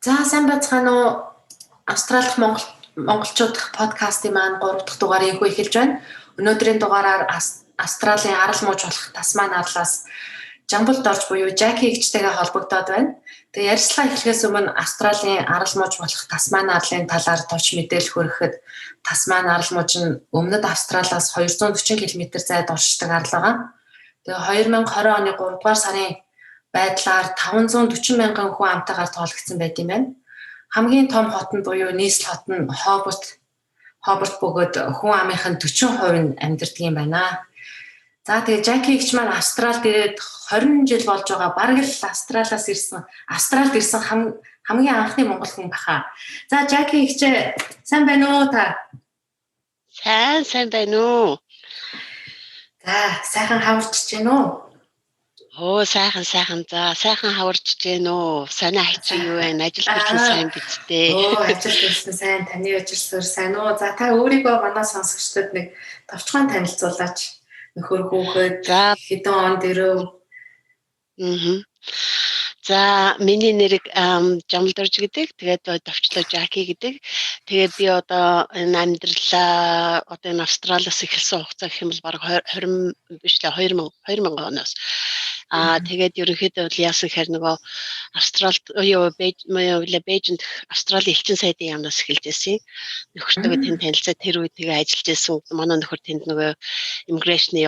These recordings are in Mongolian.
За сайн байцгаана уу? Австралих монголчуудах подкастын маань 3 дахь дугаарыг эхэлж байна. Өнөөдрийн дугаараар Австралийн арал мууж болох Тасман арлаас Жамбулд орж буюу Жаки эгчтэйгээ холбогдоод байна. Тэгээ ярилцлага эхлэхээс өмнө Австралийн арал мууж болох Тасман арлын талаар товч мэдээлэл хүрэхэд Тасман арал мууж нь өмнөд Австралиас 240 км зайд оршдог арал байгаа. Тэгээ 2020 оны 3 дугаар сарын байдлаар 540 мянган хүн амтайгаар тоологдсон байт юм байна. Хамгийн том хот нь буюу нийслэл хот нь Хобарт бөгөөд хүн амынх нь 40% нь амьдардаг юм байна. За тэгээ Жаки эгч маань Австралид ирээд 20 жил болж байгаа. Бараг л Австралид ирсэн хамгийн анхны монгол хүн баха. За Жаки эгч сайн байна уу та? Сайн байна уу? За сайхан хаварчж байна уу? Сайхан за сайхан хаварч гэнэ үү? Санаа хайчих юу вэ? Ажил төрсөн сайн биз дээ. Ажил төрсөн сайн, таны ажил суурь сайн уу? За та өөрийгөө манай сонсогчдод нэг товчхон танилцуулаач. Нөхөр хүүхэд хэдэн онд ирв? За миний нэрийг Жамбулдорж гэдэг. Тэгээд товчлоо Жаки гэдэг. Тэгээд би одоо энэ амьдралаа одоо энэ Австралиас эхэлсэн хугацаа гэх юм бол бараг 2000 оноос. Тэгээд ерөнхийдөө яасан гэхээр нөгөө Австралид Бээжинд Австралийн элчин сайдын яамнаас эхэлж байсан. Нөхөртөө тэнд танилцаад тэр үед тэгээ ажиллаж байсан. Манай нөхөр тэнд нөгөө иммиграшны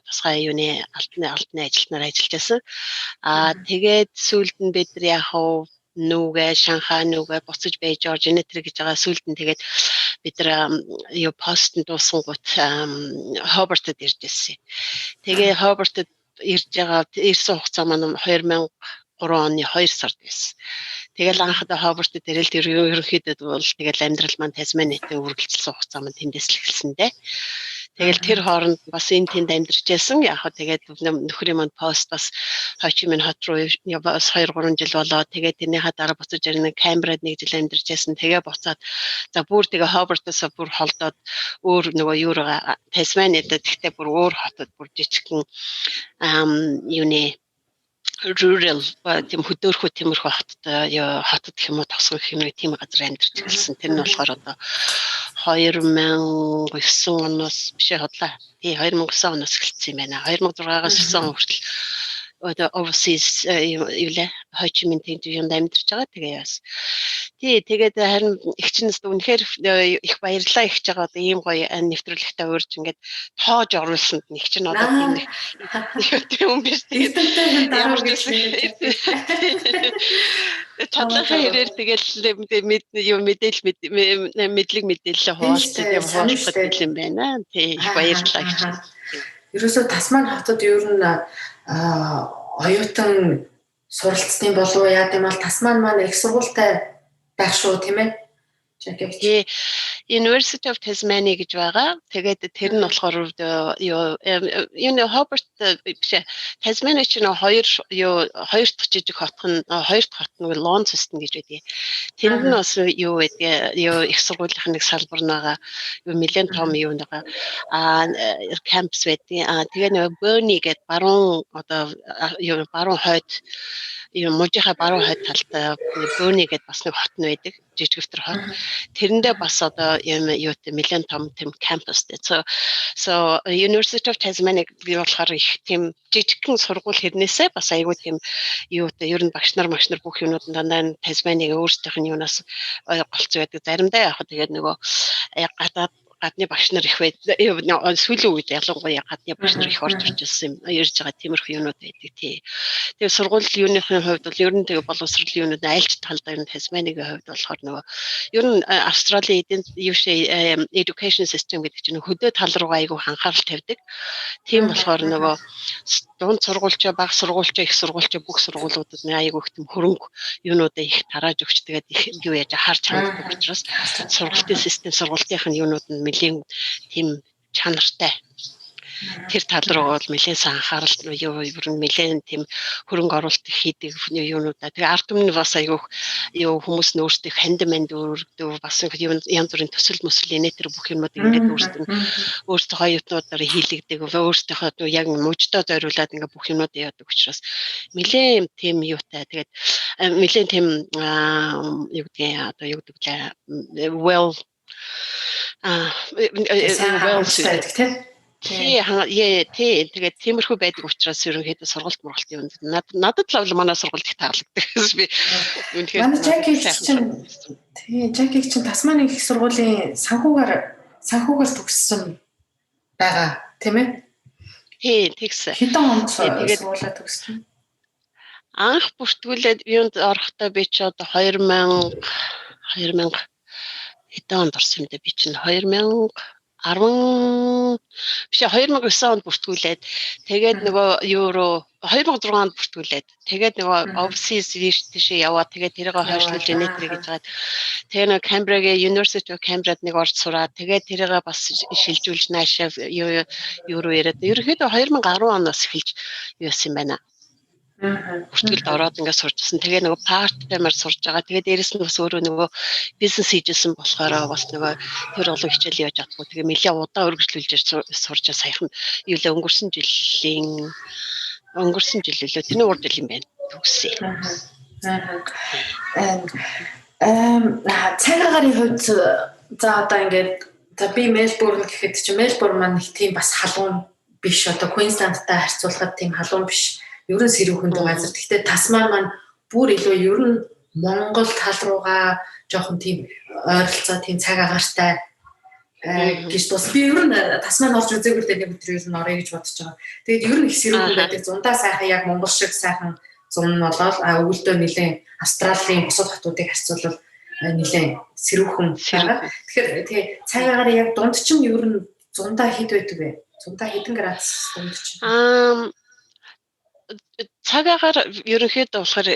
тусгай юуны алтны ажилтнаар ажиллаж байсан. Тэгээд сүүлд нь бид нар яг нүгэ Шанхай нүгэ буцаж байж Жоржиа тэр гэж байгаа сүүлд нь тэгээд бид нар пост нь дуусангууд Хобартад ирж ирсэн. Тэгээ Хобартад ирсэн хугацаа маань 2003 оны 2 сард байсан. Тэгэл анхудаа Хобартад ирэл ерөнхийдөө бол тэгэл амьдрал маань Тасманитай үргэлжилсэн хугацаа маань тэндээс л эхэлсэн дээ. Тэгэл тэр хооронд бас энэ тэнд амьдарч байсан. Яг хөө тэгээд нөхрийн маань пост бас Хочимин хот руу бас 2-3 жил болоо. Тэгээд тэрнийхээ дараа буцаж ирнэ Камбрад 1 жил амьдарч байсан. Тэгээ буцаад за бүр тэгээ Хобартаас бүр холдоод өөр нөгөө юураа Тасманитай тэгтээ бүр өөр хотод бүр жижигхэн юуны rural тийм хөдөөрхөө тиймэрхүү хотод гэх юм уу тосгох гэх юм тийм газар амьдарч ирсэн. Тэр нь болохоор одоо 2009 оноос биш хотлаа. 2009 оноос эхэлсэн юм байна. 2006-аас 9 он хүртэл одоо overseas Хочимин тэнд юунд амьдарч байгаа. Тэгээ яас. Тэгээд харин эгчнээс үнэхээр их баярлалаа ихж байгаа одоо ийм гоё нэвтрүүлэгтээ урьж ингээд тоож оруулсанд нэг чинь одоо тийм юм биш. Тадлахаа хэрээр тэгэл мэдээлэл хуваалцдаг юм хуваалцдаг юм байна. Тий их баярлалаа гэж. Ерөөсөө Тасман хотод ер нь оюутан суралцсан болов яа гэм бол Тасман маань их сургуультай байх шүү тийм ээ. Тий University of Tasmania гэж байгаа. Тэгээд тэр нь болохоор Hobart биш Tasmania чинь хоёр дахь жижиг хотх нь хоёр дахь хот нь Launceston гэж байдаг. Тэнд нь бас их сургуулийн нэг салбар байгаа. Нэлээд том юм байгаа. Кампус байдаг. Тэгээ нэг Burnie гэдэг баруун хойд мужийнхаа баруун хойд талд Burnie гэдэг бас нэг хот нь байдаг. Жижигвтер хот. Тэрэндээ бас одоо нэлээд том тийм кампус дээ. So University of Tasmania болохоор их тийм жижигхэн сургууль хэрнээсээ бас айгүй тийм ер нь багш нар бүх юмуд дандаа Tasmania-гийн өөрсдийнх нь юунаас голцоо байдаг. Заримдаа яг тэгээд нөгөө гадны багш нар их байд сүүлийн үед ялангуяа гадны багш нар их орж ирсэн юм ярьж байгаа тиймэрхүү юмнууд байдаг тий. Тэгээ сургууль юуныхын хувьд бол ер нь тэгээ боловсрол юунууд айлч талдаа энэ Тасманигийн хувьд болохоор нөгөө ер нь Австралийн education system гэдэг чинь хөдөө тал руугаа айгүй анхаарал тавьдаг. Тийм болохоор нөгөө дунд сургуульч бага сургуульч их сургуульч бүх сургуулиудад айгүй их тийм хөрөнгө юунуудаа их тарааж өгч тэгээд их юу яаж харж ханддаг учраас сургуулийн нь юунууд нь тийм чанартай тэр тал руу бол нэлээд анхаарал нэлээд тийм хөрөнгө оруулалт хийдэг юунуудаа тэгээ ард түмний бас айгүйх хүмүүс нь өөрсдөө хандманд өөртөө бас янз бүрийн төсөл мөсөл инэтэр бүх юмуд ингээд өөрсдөө оюутнуудаар хийлэгдэг өөрсдөө яг мужидоо зориулаад ингээд бүх юмуд яадаг учраас нэлээд тийм юутай тэгээд нэлээд тийм юу гэдгийг одоо юу гэдэг лээ well well said тэгээд тиймэрхүү байдаг учраас ерөнхийдөө сургалт мургалтын үнд надад л манай сургалт их таалагддаг гэсэн би манай Жакиг чинь Тасманы их сургуулийн санхүүгээр төгссөн байгаа тийм ээ тэгсэн хэдэн онд сургуулаа төгссөн анх бүртгүүлээд юунд орохдоо би ч одоо 2000 хэдэн онд орсон юм бэ би чинь 2009 онд бүртгүүлээд тэгээд нөгөө евро 2006 онд бүртгүүлээд тэгээд нөгөө overseas тийшээ яваад тэгээд тэрийг хойшлуулж нэтэр гэж байгаа. Тэгээ нөгөө Canberra University of Canberra-д нэг орж сураад тэгээд тэрийг бас шилжүүлж наашаа евро яриад ерөнхийдөө 2010 оноос эхэлж юусэн юм байна. Бүртгэлд ороод ингээд сурчсан. Тэгээ нөгөө part time-аар сурж байгаа. Тэгээ дээрэс нь бас өөрөө нөгөө бизнес хийжсэн болохоор бас нөгөө тэр олон хичээл яаж чадахгүй. Тэгээ нэлээд удаан үргэлжлүүлж сурж саяхан юу лээ өнгөрсөн жил лөө тэрний урд жил юм байна. Төгссөн. Цагаагаарын хувьд за одоо ингээд за би Мельбурн гэхэд чи Мельбурн маань их тийм бас халуун биш одоо Queensland-тай харьцуулахад тийм халуун биш. Ер нь сэрүүхэндээ газар. Гэхдээ Тасман маань бүр илүү ер нь Монгол тал руугаа жоохон тийм ойролцоо тийм цаг агаартай гэж тус. Би ер нь Тасман орж үзээгүй л нэг өдөр ер нь орё гэж бодож байгаа. Тэгээд ер нь их сэрүүхэн байдаг. Зундаа сайхан яг Монгол шиг сайхан зун нь болоод өвөлдөө нэлээд Австралийн бусад хотуудыг харьцуулбал нэлээд сэрүүхэн байгаа. Тэгэхээр цаг агаараа яг дунд чинь ер нь зундаа хэд байдаг вэ? Зундаа хэдэн градус дунд чинь? Цагаагаар ерөнхийдөө болохоор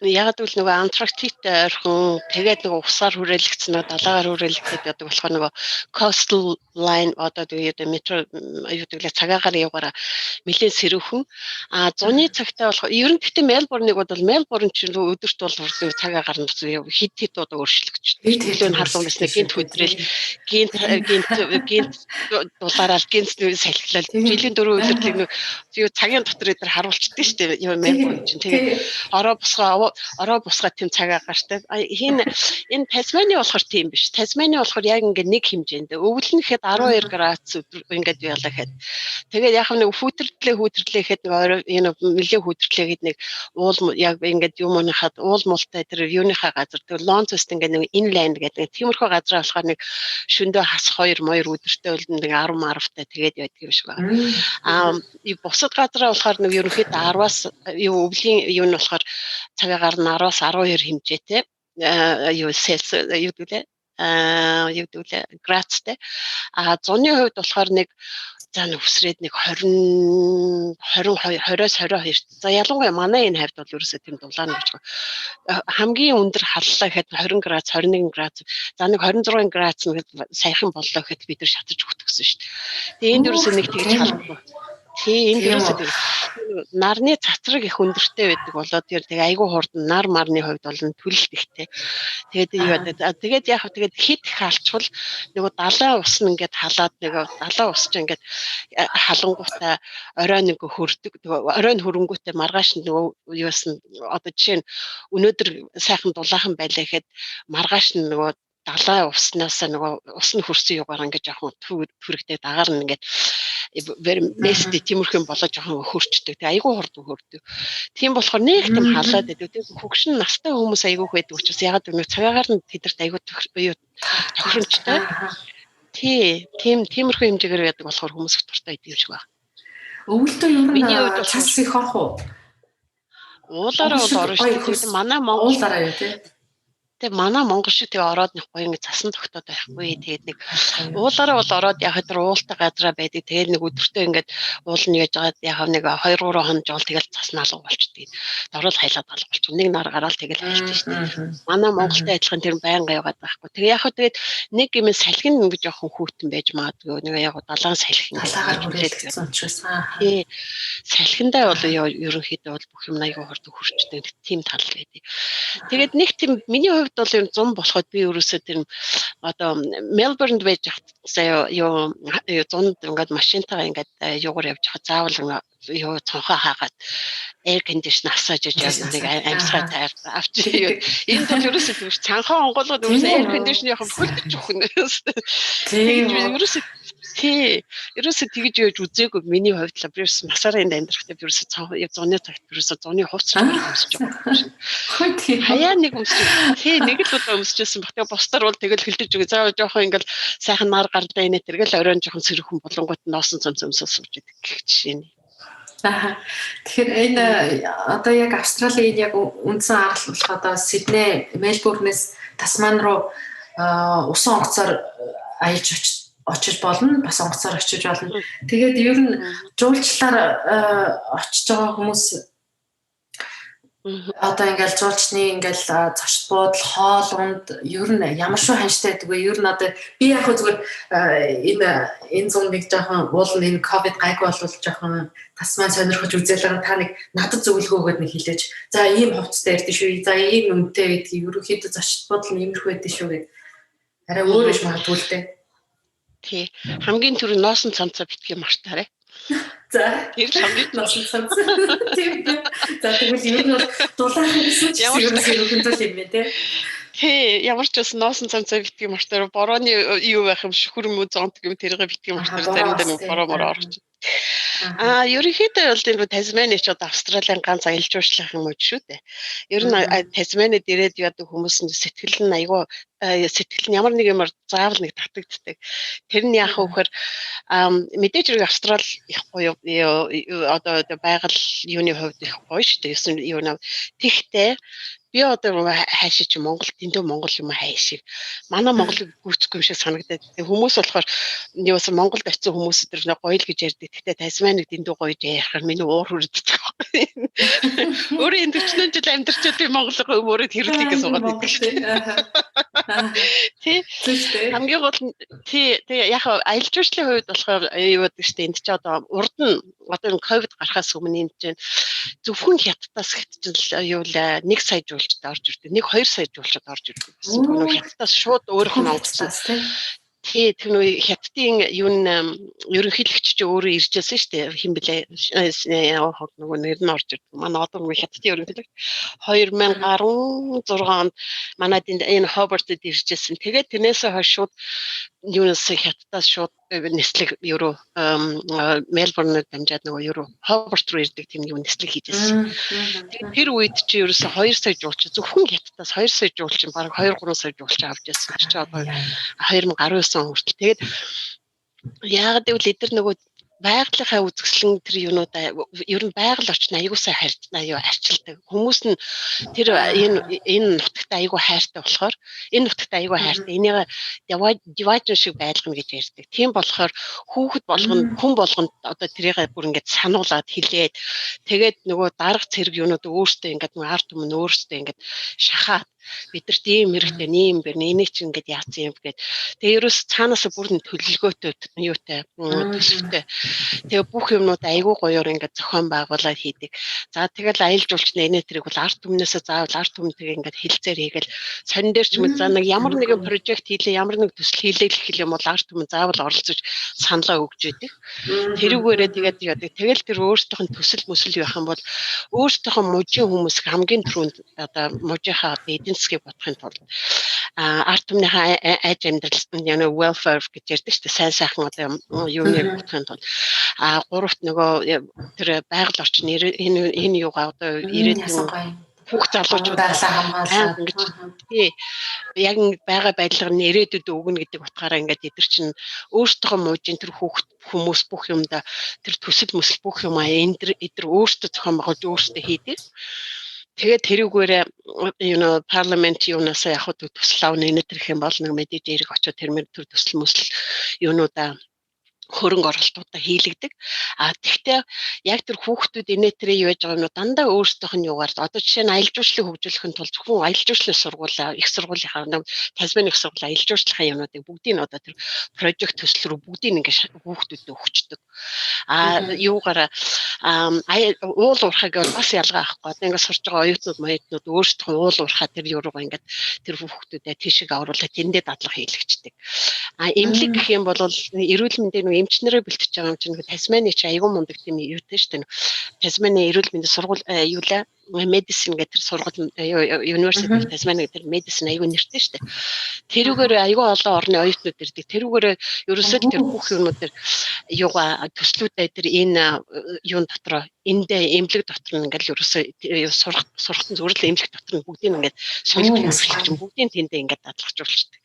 яг л нөгөө Антарктиктэй ойрхон тэгээд нөгөө усаар хүрээлэгдсэн нөгөө далайгаар хүрээлэгдээд байдаг болохоор нөгөө coastal line одоо тэгээд метро юу гэдэг цагаагаар яваараа нэлээд сэрүүхэн зуны цагтаа болохоор ер нь гэхдээ Мельбурныг бол Мельбурн чинь өдөрт бол цагаагаар нь хит одоо өөрчлөгдөж төлөв нь халуун байснаа гинт хөдрөл гинт дулаараа гинт салхилал жилийн 4 өдрийг нөгөө цагийн дотор өдр харуулчихдээ шүү дээ Мельбурн чинь тэгээд ороо бусгаа тийм цаг агаартай энэ Тасманы болохоор тийм биш. Тасманы болохоор яг ингээд нэг хэмжээнд өвөл нь гэхэд 12 градус ингээд ялаа гэхэд тэгээд яг нэг хүүтрэрлээ гэхэд нэг энэ нэлээ хүүтрэрлээ гэхэд нэг уул яг ингээд юм уунахад уул муултай тэр юуныхаа газар тэр Лонцост ингээд нэг инланд гэдэг тиймэрхүү газар болохоор нэг шөндөө хас 2 өдөртөө бол нэг 10 марвтай тэгээд байдаг юм шиг байна. Бусад газараа болохоор нэг ерөнхийдөө 10-аас өвлийн юу нь болохоор цагаагаар нь 10-аас 12 хэмжээтэй юу Celsius юу гэдээ градустай. Зуны хувьд болохоор нэг за нүсрээд нэг 20-20-оос 22. За ялангуяа манай энэ хавьд бол ерөөсөө тийм дулаан гэж хамгийн өндөр халлаа гэхэд 20 градус 21 градус за нэг 26 градус нэг саяхан боллоо гэхэд бид нар шатаж өгдөгсөн шүү дээ. Тэгээ энд ерөөсөө нэг тэгж халахгүй. Тийм энэ ерөөсөө нарны цацраг их өндөртэй байдаг болоод тэгээ айгүй хурдан нар марны хувьд бол төлөлт ихтэй. Тэгээд яг тэгээд хит хаалчвал нөгөө далайн ус нь ингээд халаад нөгөө далайн ус чинь ингээд халангуутай оройн нэг хөрдөг оройн хөрөнгөтэй маргааш нөгөө юус нь одоо жишээ нь өнөөдөр сайхан дулаахан байлаа гэхэд маргааш нь нөгөө далайн уснаас нөгөө ус нь хөрсөн югаар ингээд жоохон түрэгтэй дагаар нь ингээд мести тиймэрхэн болоо жоохон хөрчдөг. Тэгээ айгүй хурдан хөрдөг. Тийм болохоор нэг тийм халаад байдаг. Тэгээ хөгшин настай хүмүүс айгүйх байдаг учраас ягаад гэвэл цагаагаар нь тэдэрт айгүй тохиромжтой. Тиймэрхүү хэмжээгээр байдаг болохоор хүмүүс их дуртай байдаг юм шиг байна. Өвөлдөө ер нь цас их орох уу? Уулаараа бол орно шүү дээ. Манай Монголаараа юу тий. Тэгээ манай Монгол шиг тэгээ ороод нэг гоё ингэ цасан тогтоод байхгүй. Тэгээд нэг уулаараа бол ороод яг тэр уултай газараа байдаг. Тэгээд нэг өдөртөө ингээд уул нь яаж байгаа яг нэг 2-3 хоног жол тэгэл цас налга болчихдээ. Дорол хайлаад алга болчих. Нэг нар гараал тэгэл хайлт шүү дээ. Манай Монголтай адилхан тэр байнга яваад байхгүй. Тэгээ яг тэгээд нэг юм салхин ингэ жоохон хүүтэн байж магадгүй. Нэг яг далайн салхин талаагаар хүрээлэгдсэн учраас. Тий. Салхиндаа бол ерөнхийдөө бол бүх юм аягүй хурд хөрчдөг. Тийм тал байдаг. Тэгээд нэг тийм миний хувьд хувьд бол ер нь 100 болоход би ерөөсөө тэр одоо Мельбурнд байж хатсаа юу 100 ингээд машинтайгаа ингээд юугаар явж байгаа заавал юу цонхоо хаагаад air conditioner асааж яж нэг амьсгаа таар авч энд бол ерөөсөө тийм цанхаа онголгод ерөөсөө air conditioner-ийн хөлдөж өгнө. Тэгээд ерөөсөө ерөөсөө тэгж яаж үзээгүй миний хувьд л би ерөөсөө насаараа энд амьдрахтаа би ерөөсөө зуны цагт ерөөсөө зуны хувцас өмсөж байгаа. Хөөе тийм хаяа нэг өмсөж нэг л удаа өмсөжсэн баг. Тэгээд бусдаар бол тэгэл хөлдөж өгөө. Заавал жоохон ингээл сайхан нар гардаа инээ тэргээл оройн жоохон сэрхэн болонгууд ноосон цомц өмсөж сууж идэг гэх жишээ. Тэгэхээр энэ одоо яг Австралийн яг үндсэн арал болох одоо Сидней, Мельбурнээс Тасман руу усан онгоцоор аялж очиж болно, бас онгоцоор очиж болно. Тэгээд ер нь жуулчлалаар очиж байгаа хүмүүс одоо ингээл жуулчны ингээл зочд буудал, хоол унд ер нь ямар шүү ханштай байдаг вэ? Ер нь одоо би яг зүгээр энэ зүүн нэг жоохон уул энэ ковид гайгүй болвол жоохон Тасман сонирхож үзээлээ та нэг надад зөвлөгөө өгөөд нэг хэлээч. За ийм хувцастай ярьдэн шүү. За ийм үнэтэй гэдэг ерөөхдөө зочд буудал нэмэрх байдэн шүү гэдэг. Арай өөр ш магадгүй л дээ. Тий. Хамгийн түрүү ноосон цамцаа битгий мартаарай. За тэр хамгийн ноосон цамцаа. Тийм. За тэгвэл ер нь бол дулаахан гэсэн ч ерөөхдөө юм бэ те. Тий, ямар ч бас ноосон цамцаа битгий мартаар борооны юу байх юм шүхэр мүү зонтг юм тэргээ битгий мартаар заримдаа нэг бороо орчих. Ерөнхийдөө бол энэ Тасманы ч одоо Австралийн ганц аялал жуулчлах юм уу шүү дээ. Ер нь Тасманид ирээд яадаг хүмүүс нь сэтгэл нь айгүй сэтгэл нь ямар нэг юмар заавал нэг татагддаг. Тэр нь яах вэ гэхээр мэдээж хэрэг Австрали их гоё одоо байгаль юуны хувьд их гоё шүү дээ. Эсвэл юу нэ тэгтээ би одоо хайшиж Монгол дэндүү Монгол юм хайшиг. Манай Монголыг гүйцэхгүй юм шиг санагдаад. Хүмүүс болохоор юусан Монголд очисон хүмүүс өдөр нэг гоё л гэж ярьдаг. Тэгтээ Тасманыг дэндүү гоё яахаар миний уур хүрдэг. Өөрөө энэ 40 жил амьдарчаад би Монголыг өөрөө хэрэглэхээ суугаад байдаг шүү дээ. Тий. Хамгийн гол нь тий яг аялал жуулчлалын хувьд болохоор юу гэдэг шүү дээ. Энд ч одоо урд нь одоо энэ ковид гарахаас өмнө энд чинь зөвхөн хятадаас хятад юу л 1 сая жуулчд орж ирдэг. 1-2 сая жуулчд орж ирдэг. Хятадаас шууд өөрөх нь онгоцсон. Тий, тэр нөө хятадын юу н ерөнхийлөгч чи өөрөө иржсэн шүү дээ. Хин блэ нөгөө нэр нь орж ирдэг. Манай одоо нөгөө хятадын ерөнхийлөгч 2016 онд манайд энэ Хобартд иржсэн. Тэгээд тэрнээсээ хойш шууд юунаас хятадаас шууд нислэг евро Мельбурнод дамжаад нөгөө евро Хобарт руу ирдэг тийм юм нислэг хийжсэн. Тэр үед чи ерөөсө 2 сая жуулч зөвхөн хятадаас 2 сая жуулч баг 2-3 сая жуулч авч яасан чи одоо 2019 он хүртэл. Тэгээд яагаад гэвэл эдгээр нөгөө байгалийнхаа үзэсгэлэн тэр юунуудаа ер нь байгаль орчин аягуулсаа арчилдаг. Хүмүүс нь тэр энэ нутагт аягуу хайртай болохоор энэ нутагт аягуу хайртай энийг divide шиг байлгана гэж ярьдаг. Тийм болохоор хүүхэд болгоно хүн болгонд одоо тэрийг бүр ингэж сануулад хилээд тэгээд нөгөө дарга цэрэг юунууд өөртөө ингэж нөгөө арт өмнө өөртөө ингэж шахаад бидэрт ийм хэрэгтэй нэм бэр энийг чи ингэж яатсан юм гээд тэгээ ерөөс цаанаас бүр нь төлөвлөгөөтэй юутай төсөвтэй тэгээ бүх юмнууд айгүй гоёор ингэж зохион байгуулаад хийдэг. За тэгэл аялал жуулчны энэ тэрийг бол арт өмнөөсөө заавал арт өмнөдөө ингэж хилцээр хийгээл сонин дээр ч мэд за нэг ямар нэгэн прожект хийлээ ямар нэг төсөл хийлээ гэх юм бол арт өмнө заавал оролцож саналаа өгж идэг. Тэрүүгээрээ тэгээд яадаг. Тэгэл тэр өөртөөх нь төсөл мөсөл явах юм бол өөртөөх нь мужийн хүмүүс хамгийн түрүүнд одоо мужийнхаа эдийн бодохын тулд арт өмнөхийн аж амьдрал яна welfare гэж ярьдаг шүү дээ. Сайн сайхан одоо юуны бодохын тулд гуравт нөгөө тэр байгаль орчин энэ юугаа одоо ирээдүйн бүх залуучууд хамгаалаад ингэж тий яг байгаа байдлаар нь ирээдүйд өгнө гэдэг утгаараа ингээд эдгэр чинь өөртөө мужийн тэр хүмүүс бүх юмда тэр төсөл мөсөл бүх юм эдгэр өөртөө зохион байгуулж өөртөө хийдэг. Тэгээд тэрүүгээрээ парламент юунаас яг төсөл авна энэ төрх юм бол нэг мэдээж эрг очоод тэр төсөл мөсөл юунуудаа хөрөнгө оруулалтуудаа хийлэгдэг. Тэгвэл яг тэр хүүхдүүд инээтрээ юу яаж байгаа нь дандаа өөрсдийнх нь юугаар одоо жишээ нь аялал жуулчлалыг хөгжүүлэхин тулд зөвхөн аялал жуулчлалын сургуулаа их сургуулийнхаа Tasman их сургуулийн аялал жуулчлалын юмнуудыг бүгдийг нь одоо тэр прожект төсөл рүү бүгдийг ингээд хүүхдүүдэд өгчдөг. Юугаараа уул уурхайг бас ялгаа авахгүй. Одоо ингээд сурж байгаа оюутнууд маятнууд өөрсдөө уул уурхай тэр юу руу ингээд тэр хүүхдүүдэд тийшээ оруулаад тэндээ дадлага хийлэгчдэг. Эмнэлэг гэх юм бол эрүүл мэндийн эмчнэрээ бэлтэж байгаа юм чинь Tasmania чи аягүй мундаг тийм юутэй шүү дээ. Tasmania эрүүл мэндийн сургууль юулаа medicine гэдэг сургууль University of Tasmania гэдэг medicine аягүй нэртэй шүү дээ. Тэрүүгээр аягүй олон орны оюутнууд ирдэг. Тэрүүгээр ерөөсөө тэр бүх юмнууд тэр юугаа төслүүдээ тэр энэ юун дотроо эндээ эмнэлэг дотор нь ингээл ерөөсөө сурахтан зөвөрл эмнэлэг дотор нь бүгдийг ингээд солих юмшилж бүгдийг тэндээ ингээд дадлагжуулчихдаг.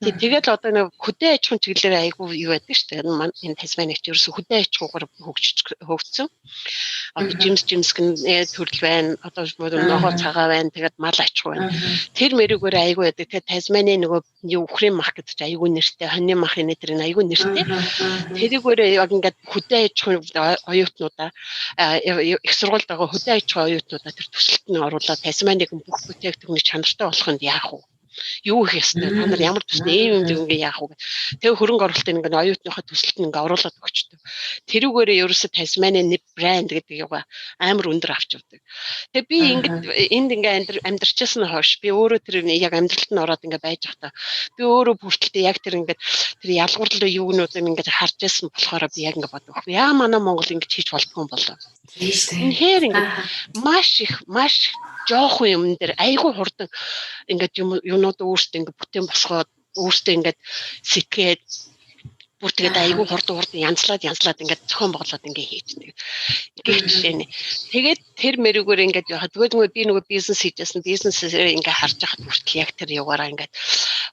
Тэгээд одоо нэг хөдөө аж ахуйн чиглэлээр аягүй юу байдаг шүү дээ. Энэ Tasmania ч ерөөсөө хөдөө аж ахуйгаар хөгжсөн. Одоо жимс гэн төрөл байна. Одоо ногоо цагаа байна. Тэгээд мал аж ахуй байна. Тэр мэрүүгээр аягүй байдаг. Тэгээд Tasmania нөгөө Ukraine market ч аягүй нэртэй. Хоньны мах энэ тэр аягүй нэртэй. Тэрүүгээр яг ингээд хөдөө аж ахуйн оюутнуудаа их сургуульд байгаа хөдөө аж ахуйн оюутнуудаа тэр төсөлд нь оруулаад Tasmania-гийн бүх бүтээгдэхүүний чанартай болоход яах вэ? Юу их ёстой та нар ямар төстэй юм ингээ яах вэ? Тэгээ хөрөнгө оруулалтын ингээ оюутныхаа төсөлд нь ингээ оруулаад өгчдөг. Тэрүүгээрээ ерөөсө Tasmania брэнд гэдэг юугаа амар өндөр авч явдаг. Тэгээ би ингээд энд ингээ амьдарчсан хойш би өөрөө тэр яг амьдралд нь ороод ингээ байж байхдаа би өөрөө бүртэлтэй яг тэр ингээ тэр ялгуурлал юунуудыг ингээ харж байсан болохоор би яг ингээ бодох. Яа манай Монгол ингээ хийж болдгоо юм болоо. Тэгэхээр ингээ маш жоохон юм дээр айгүй хурдан ингээд юмнууд өөрсдөө ингээд бүтээн босгоод өөрсдөө ингээд сэтгээд бүр тэгээд айгүй хурдан янзлаад ингээд зохион боглоод ингээд хийдэг. Гэх жишээ нь. Тэгээд тэр мэрүүгээр ингээд тэгээд би нөгөө бизнес хийжсэн бизнесээ ингээд харж байхад хүртэл яг тэр яваараа ингээд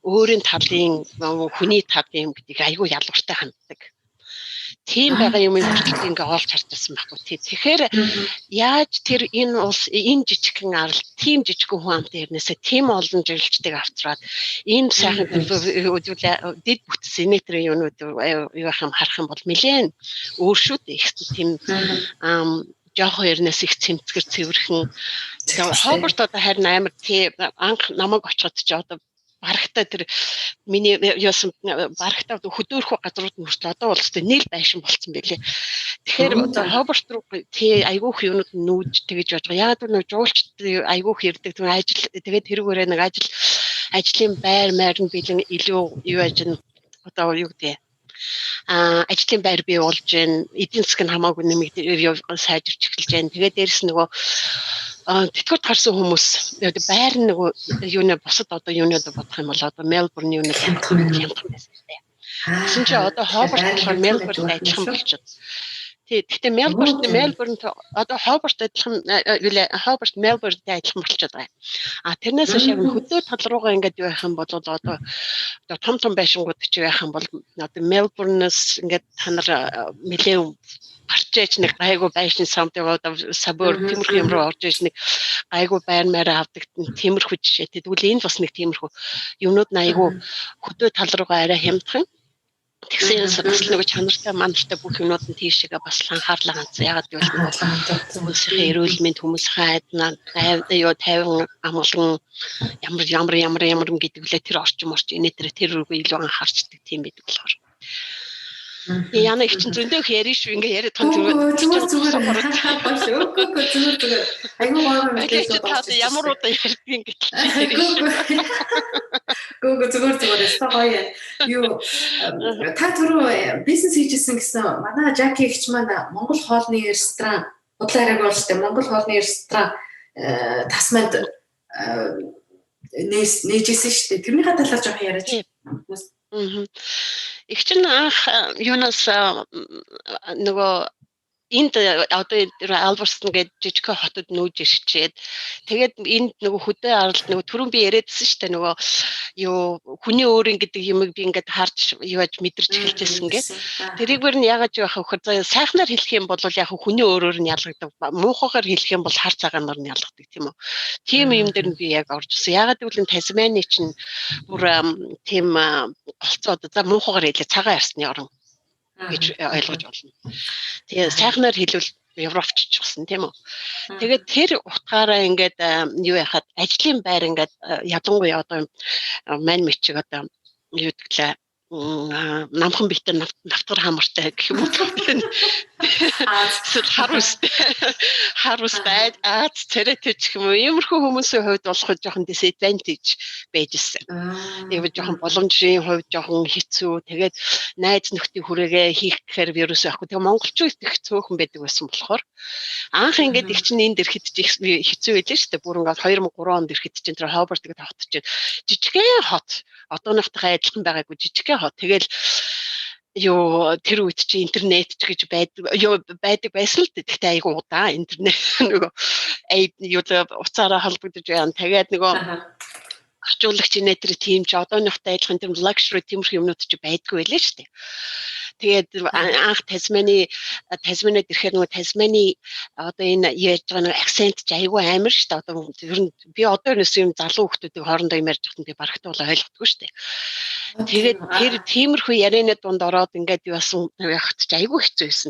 өөрийн талын хүний талын гэдгийг айгүй ялгартай ханддаг. Тийм байгаа юм хүртэл ингээ олж харчихсан байхгүй тий. Тэгэхээр яаж тэр энэ улс энэ жижигхэн арал тийм жижигхэн хүн амтай ирнэсээ тийм олон жилчдэг авчраад энэ сайхан дэд бүтц сенетрийн юмнууд юу байх юм харах юм бол нэлээд өөр шүү дээ. Их тийм жоохон ярнаас их цэмцгэр цэвэрхэн. Хобарт одоо харин амар тий анх намайг очиход ч одоо барагтаа тэр миний яасан барагтаа хөдөөрөх газрууд нь хүртэл одоо бол өстой нийл байшин болцсон байлээ. Тэгэхээр одоо Хобарт руу тий айгүйх юмуд нүүж тэгэж байж байгаа. Яг нэг жуулчд айгүйх ирдэг. Тэгээд тэрүүгээрээ нэг ажлын байр нь бэлэн илүү юу ажин одоо юу гэдэг ажлын байр бий болж байна. Эдийн засаг нь хамаагүй нэмэгдэж сайжирч эхэлж байна. Тэгээд дээрэс нөгөө тэтгэврт гарсан хүмүүс байр нөгөө юуны босод одоо юуны бодох юм бол одоо Мельбурн юуны хямдхан байсан тийм. Тэгсэн чинь одоо Хобарт болохоор Мельбурн адилхан болчиход. Гэхдээ Мельбурн одоо Хобарт адилхан Хобарт Мельбурнтэй адилхан болчиход байгаа. Тэрнээс хойш яг хөдөө тал руугаа ингээд юу байх юм бол одоо том байшингууд ч байх юм бол одоо Мельбурнээс ингээд та нар нэлээд гарч ээж нэг гайгүй байшин самт одоо сабор тиймэрхүү юм руу орж ээж нэг гайгүй байрмаараа авдаг тиймэрхүү жишээ. Тэгвэл энэ бас нэг тиймэрхүү юмнууд нь айгүй хөдөө тал руугаа арай хямдхан. Тэгсээс бас нэг чанартай манартай бүх юмнууд нь тийшээгээ бас анхаарлаа ганц ягаад гэвэл хүмүүсийн эрүүл мэнд хүмүүсийн айднаа юу тайван амгалан ямар гэдэг лээ тэр орчим энэ тэр рүүгээ илүү анхаарчдаг тийм байдаг болохоор. Яна их чинь зөндөө ярина шүү ингээ яриад тань зүгээр айгуу гоё ямар удаа ярьдгийг гэдэг. Гүг зүгээр гоё. Юу та түрүү бизнес хийжсэн гэсэн манай Жаки ихч маань Монгол хоолны ресторан удлаараг болжтэй Монгол хоолны ресторан Тасманд нээжсэн шүү дээ. Тэрний талаар жоохон яриач. Их чинь анх юунаас нөгөө энд одоо Алберстон гэдэг жижиг хотод нүүж ирчээд тэгээд энд нөгөө хөдөө аралд нөгөө түрүүн би яриадсэн шүү дээ нөгөө юу хүний өөрийн гэдэг юмыг би ингээд харж юуаж мэдэрч хэлжсэн гэ. Тэрийгээр нь яагаад яах вэ? Сайхнаар хэлэх юм бол яг хүний өөрөөр нь ялгагдав. Муухайгаар хэлэх юм бол хар цагаанаар нь ялгадаг тийм үү. Тийм юм дээр нь би яг орж ирсэн. Яагаад гэвэл Tasmania чинь бүр тийм голцоо одоо за муухайгаар хэлээ цагаан арсны орн. гэж ойлгож болно. Тэгээ сайхнаар хэлвэл Европч ч гэсэн тийм үү. Тэгээд тэр утгаараа ингээд юу яхад ажлын байр ингээд ялангуяа одоо мань мичиг одоо юу гэвэл намхан битэр навтгар хамартай гэх юм уу. Харустай цэрэтэй гэх юм уу. Иймэрхүү хүмүүсийн хувьд болох жоохон disadvantage байж ирсэн. Яг жоохон боломжийн хувьд жоохон хэцүү. Тэгээд найз нөхдийн хүрээгээ хийх гэхээр вирус байхгүй. Тэгээ монголчууд их цөөхөн байдаг байсан болохоор анх ингээд их чинь энд ирэхэд хэцүү байлаа шүү дээ. Бүр ингээд 2003 онд ирэхэд чинь тэр Хобарт гэдэг хот чинь жижигхэн хот. Одоонотойгоо адилхан байгаагүй жижигхэн хот. Тэгэл юу тэр үед чи интернет ч гэж байдаг байсан л дээ. Гэхдээ айгу удаа интернет нөгөө юу уцаараа холбогдож байна. Тэгээд нөгөө орчуулагч нэтэр тийм ч одооныхтой адилхан тэр luxury тиймэрхүү юмнууд чи байдгүй байлаа шүү дээ. Тэгээд анх Tasmaniад ирэхээр нөгөө Tasmani одоо энэ ярьж байгаа нэг акцент ч айгүй амар шүү дээ. Одоо ер нь би одоо ерөөс юм залуу хүмүүсийн хоорондоо юм ярьж байхад би барахтаа ойлгохгүй шүү дээ. Тэгээд тэр тиймэрхүү ярианы дунд ороод ингээд юусан явахт ч айгүй хэцүү байсан.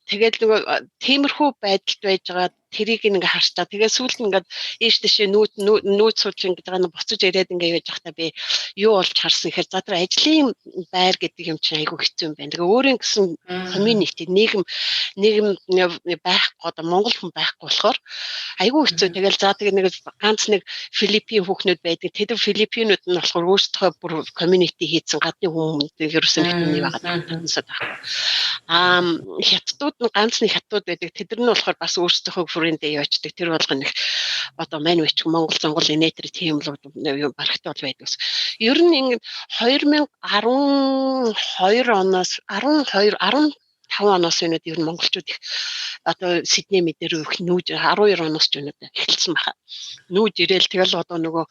Тэгээд нөгөө тиймэрхүү байдалд байж байгаа тэрийг ингээ харчаа. Тэгээ сүүлд нь ингээд ийш дэшээ нүүц сууж ингээд байгаа буцаж ирээд ингээ яаж байхдаа би юу болж харсан гэхээр за тэр ажлын байр гэдэг юм чинь айгүй хэцүү юм байна. Тэгээ өөрийн гэсэн community нийгэм байхгүй одоо монгол хүн байхгүй болохоор айгүй хэцүү. Тэгэл за тэгээ нэг ганц нэг Филиппин хүүхнүүд байдаг. Тэд Филиппинууд нь болохоор өөрсдөө бүр community хийцэн гадны хүмүүс ерөөсөө нэг байгаа тансаад байна. Хятадууд нь ганц нэг хятадууд байдаг. Тэд нар нь болохоор бас өөрсдөө хүрээндээ явждаг. Тэр болгоно их одоо мань мич Монгол зонгол инээтрэ тийм л барахтай бол байдаг. Ер нь ингэ 2012 оноос 15 оноос өнөөдөр ер нь монголчууд их одоо Сидней мэдэр их нүүж 12 оноос ч өнөөдөр эхэлсэн байна. Нүүж ирээл тэгэл одоо нөгөө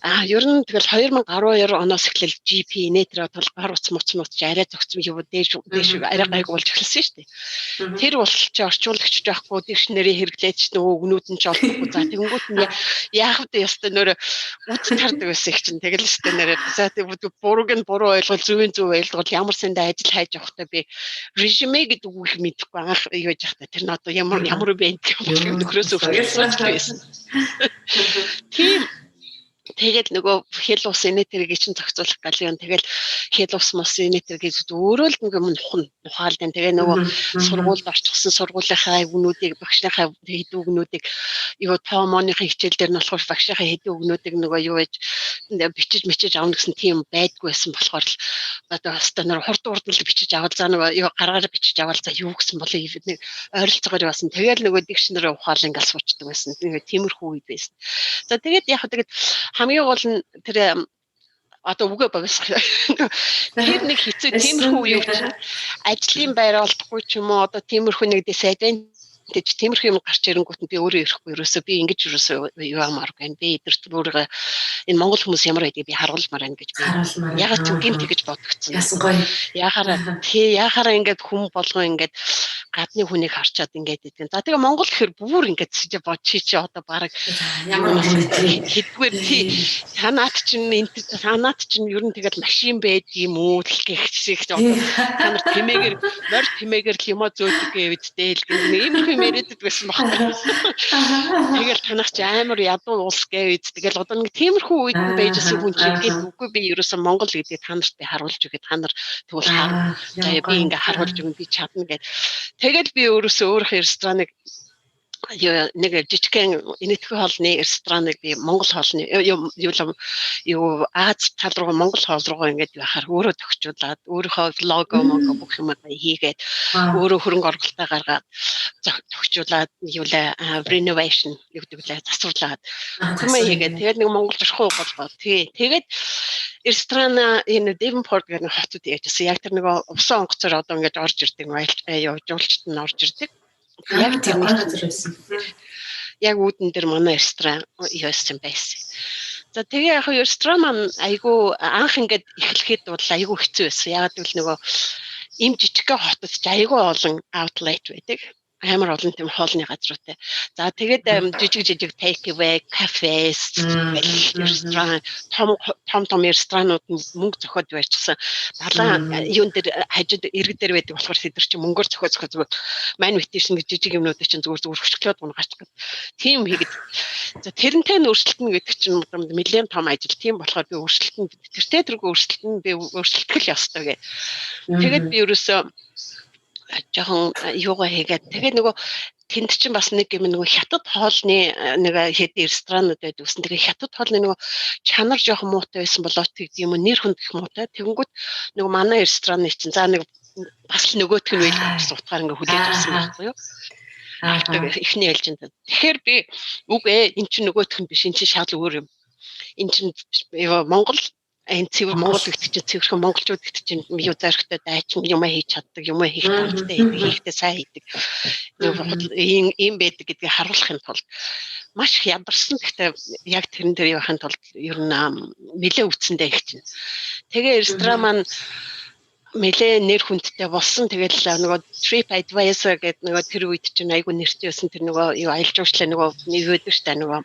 ер нь тэгэл 2012 оноос эхлэл GP нэтэр бол гар утас муц арай зөгцсөн юу дээш арай гайг болж эхэлсэн шүү дээ. Тэр бол чи орчуулагч байхгүй дикшнэри хэрэглээч нөгөө өгнүүд нь ч олдохгүй. За тэгэнгүүт нь яах вэ ёстой нөрө үд тардаг байсан их чинь тэгэл шүү дээ нэрээ. За тэг бурууг нь буруу ойлгол зөв ойлгол ямар сандаа ажил хайж явахдаа би режиме гэдэг үгийг мэдэхгүй анх юу яж явахдаа тэр нь одоо ямар бэнд юм нөхрөөс өгсөн байсан. Тийм тэгээд нөгөө хэл ус инэтэрийг чинь зохицуулах гал юм. Тэгэл хэл ус мос инэтэр гэж өөрөө л нэг юм ухаал den. Тэгээ нөгөө сургуульд орчихсон сургуулийнхаа өгнүүдийг багшийнхаа хэд өгнүүдийг юу тоомоныхын хичээл дээр нь болохоор багшийнхаа хэд өгнүүдийг нөгөө юу гэж бичиж авна гэсэн тийм байдгүй байсан болохоор л одоо хастаа нөр хурд л бичиж авал за нөгөө юу гаргаараа бичиж авал за юу гэсэн болоо нэг ойролцоогоор басан. Тэгэл нөгөө дикшнэрээ ухаал ингээл суучдаг байсан. Тэгээ тиймэрхүү үед байсан. За тэгээд яг тэгээд хамгийн гол нь тэр одоо үгээ богсох. Тэр нэг хэцүү тиймэрхүү юу чинь ажлын байр олдохгүй ч юм уу одоо тиймэрхүү нэг disadvantage тиймэрхүү юм гарч ирэнгүүт нь би өөрөө ирэхгүй ерөөсөө би ингэж ерөөсөө юу амааргүй байна. Би эдэрт өөрөө энэ монгол хүмүүс ямар байдгийг би харуулмаар байна гэж би ягаад ч гинт гэж бодогцсон. Яасан гоё. Яхаараа ингээд хүн болгон ингээд гадны хүнийг харчаад ингээд идэв. За тэгээ монгол гэхэр бүр ингээд чи одоо баг ямар хэдгээр тий танаад чинь ер нь тэгэл машин байд юм уу л гэх шиг одоо та нар тэмээгээр л юм зөөдөг гэвэдтэй л нэг юм яриад байсан байна. Тэгэл танах чи амар ядуу улс гэвэд тэгэл одоо нэг тиймэрхүү үед байжсэн хүн чинь гээд үгүй би ерөөсөн монгол гэдэг та нарт би харуулж өгье та нар тэгвэл хар. За би ингээ харуулж өгнө би чадна гэд. Тэгэл би өөрөөсөө өөрийнхөө рестораныг нэг жижигхэн инэтхүү хоолны рестораныг би монгол хоолны юу Аз тал руу монгол хоол руу ингээд яхаар өөрөө төгчүүлээд өөрийнхөө лого бүх юм хийгээд өөрөө хөрөнгө оруулалтаа гаргаад төгчүүлээд renovation гэдэг лээ засварлаад юм хийгээд тэгээд нэг монгол зурхуу болгоо тэгээд ресторан энэ Devonport гэдэг хотод яжсэн яг тэр нэг усан онгоцоор одоо ингээд орж ирдэг жуулчд нь орж ирдэг. Яг тийм байсан. Яг үүдэн дээр манай ресторан яасан байсан. За тэгээ яг ресторан маань айгүй анх ингээд эхлэхэд бол айгүй хэцүү байсан. Яг л нөгөө им жижигхэн хотод ч айгүй олон outlet байдаг. амар олон тийм хоолны газруутай. За тэгээд жижиг take away кафес, ресторан, том ресторанууд мөнгө зохиод байрчсан. Далайн юун дээр хажууд иргэн дээр байдаг болохоор тэд нар чинь мөнгөөр зохиод зүгээр мань витишн гэж жижиг юмнуудыг чинь зүгээр хөшгөлөөд унгаач гэдэг. Тийм хийгээд. За тэрнтэй нь өөрчлөлтнө гэдэг чинь нэлээд том ажил. Тийм болохоор би өөрчлөлтөнд тэртээ тэргүй өөрчлөлтөнд би өөрчлөлтгөл ёстой гэ. Тэгээд би ерөөсөө жоохон юугаа хийгээд тэгээд нөгөө тэнд чинь бас нэг юм нөгөө хятад хоолны нэг хэд ресторанууд байдаг гэсэн. Тэгээ хятад хоолны нөгөө чанар жоохон муутай байсан болоо тэгд юм нэр хүндэх муутай. Тэгэнгүүт нөгөө манай рестораны чинь за нэг бас л нөгөөх нь үйл гэсэн утгаар ингээ хүлээж авсан байхгүй юу? Эхний ээлжинд. Тэгэхээр би үгүй эн чинь нөгөөх нь биш эн чинь шал өөр юм. Эн чинь Монгол энэ цэвэр Монгол гэдэг чинь цэвэрхэн монголчууд гэдэг чинь юу зоригтой дайчин юм хийж чаддаг юм хийх талтай хийхдээ сайн хийдэг. Ийм байдаг гэдгийг харуулахын тулд маш их ядарсан. Гэхдээ яг тэрэн дээр явахын тулд ер нь нэлээ үтсэндээ их чинь. Тэгээ ресторан маань нэлээ нэр хүндтэй болсон. Тэгэл нөгөө Trip Advisor гэдэг нөгөө тэр үед чинь айгүй нэртэй байсан. Тэр нөгөө юу аялал жуулчлал нөгөө юу гэдэг штэ нөгөө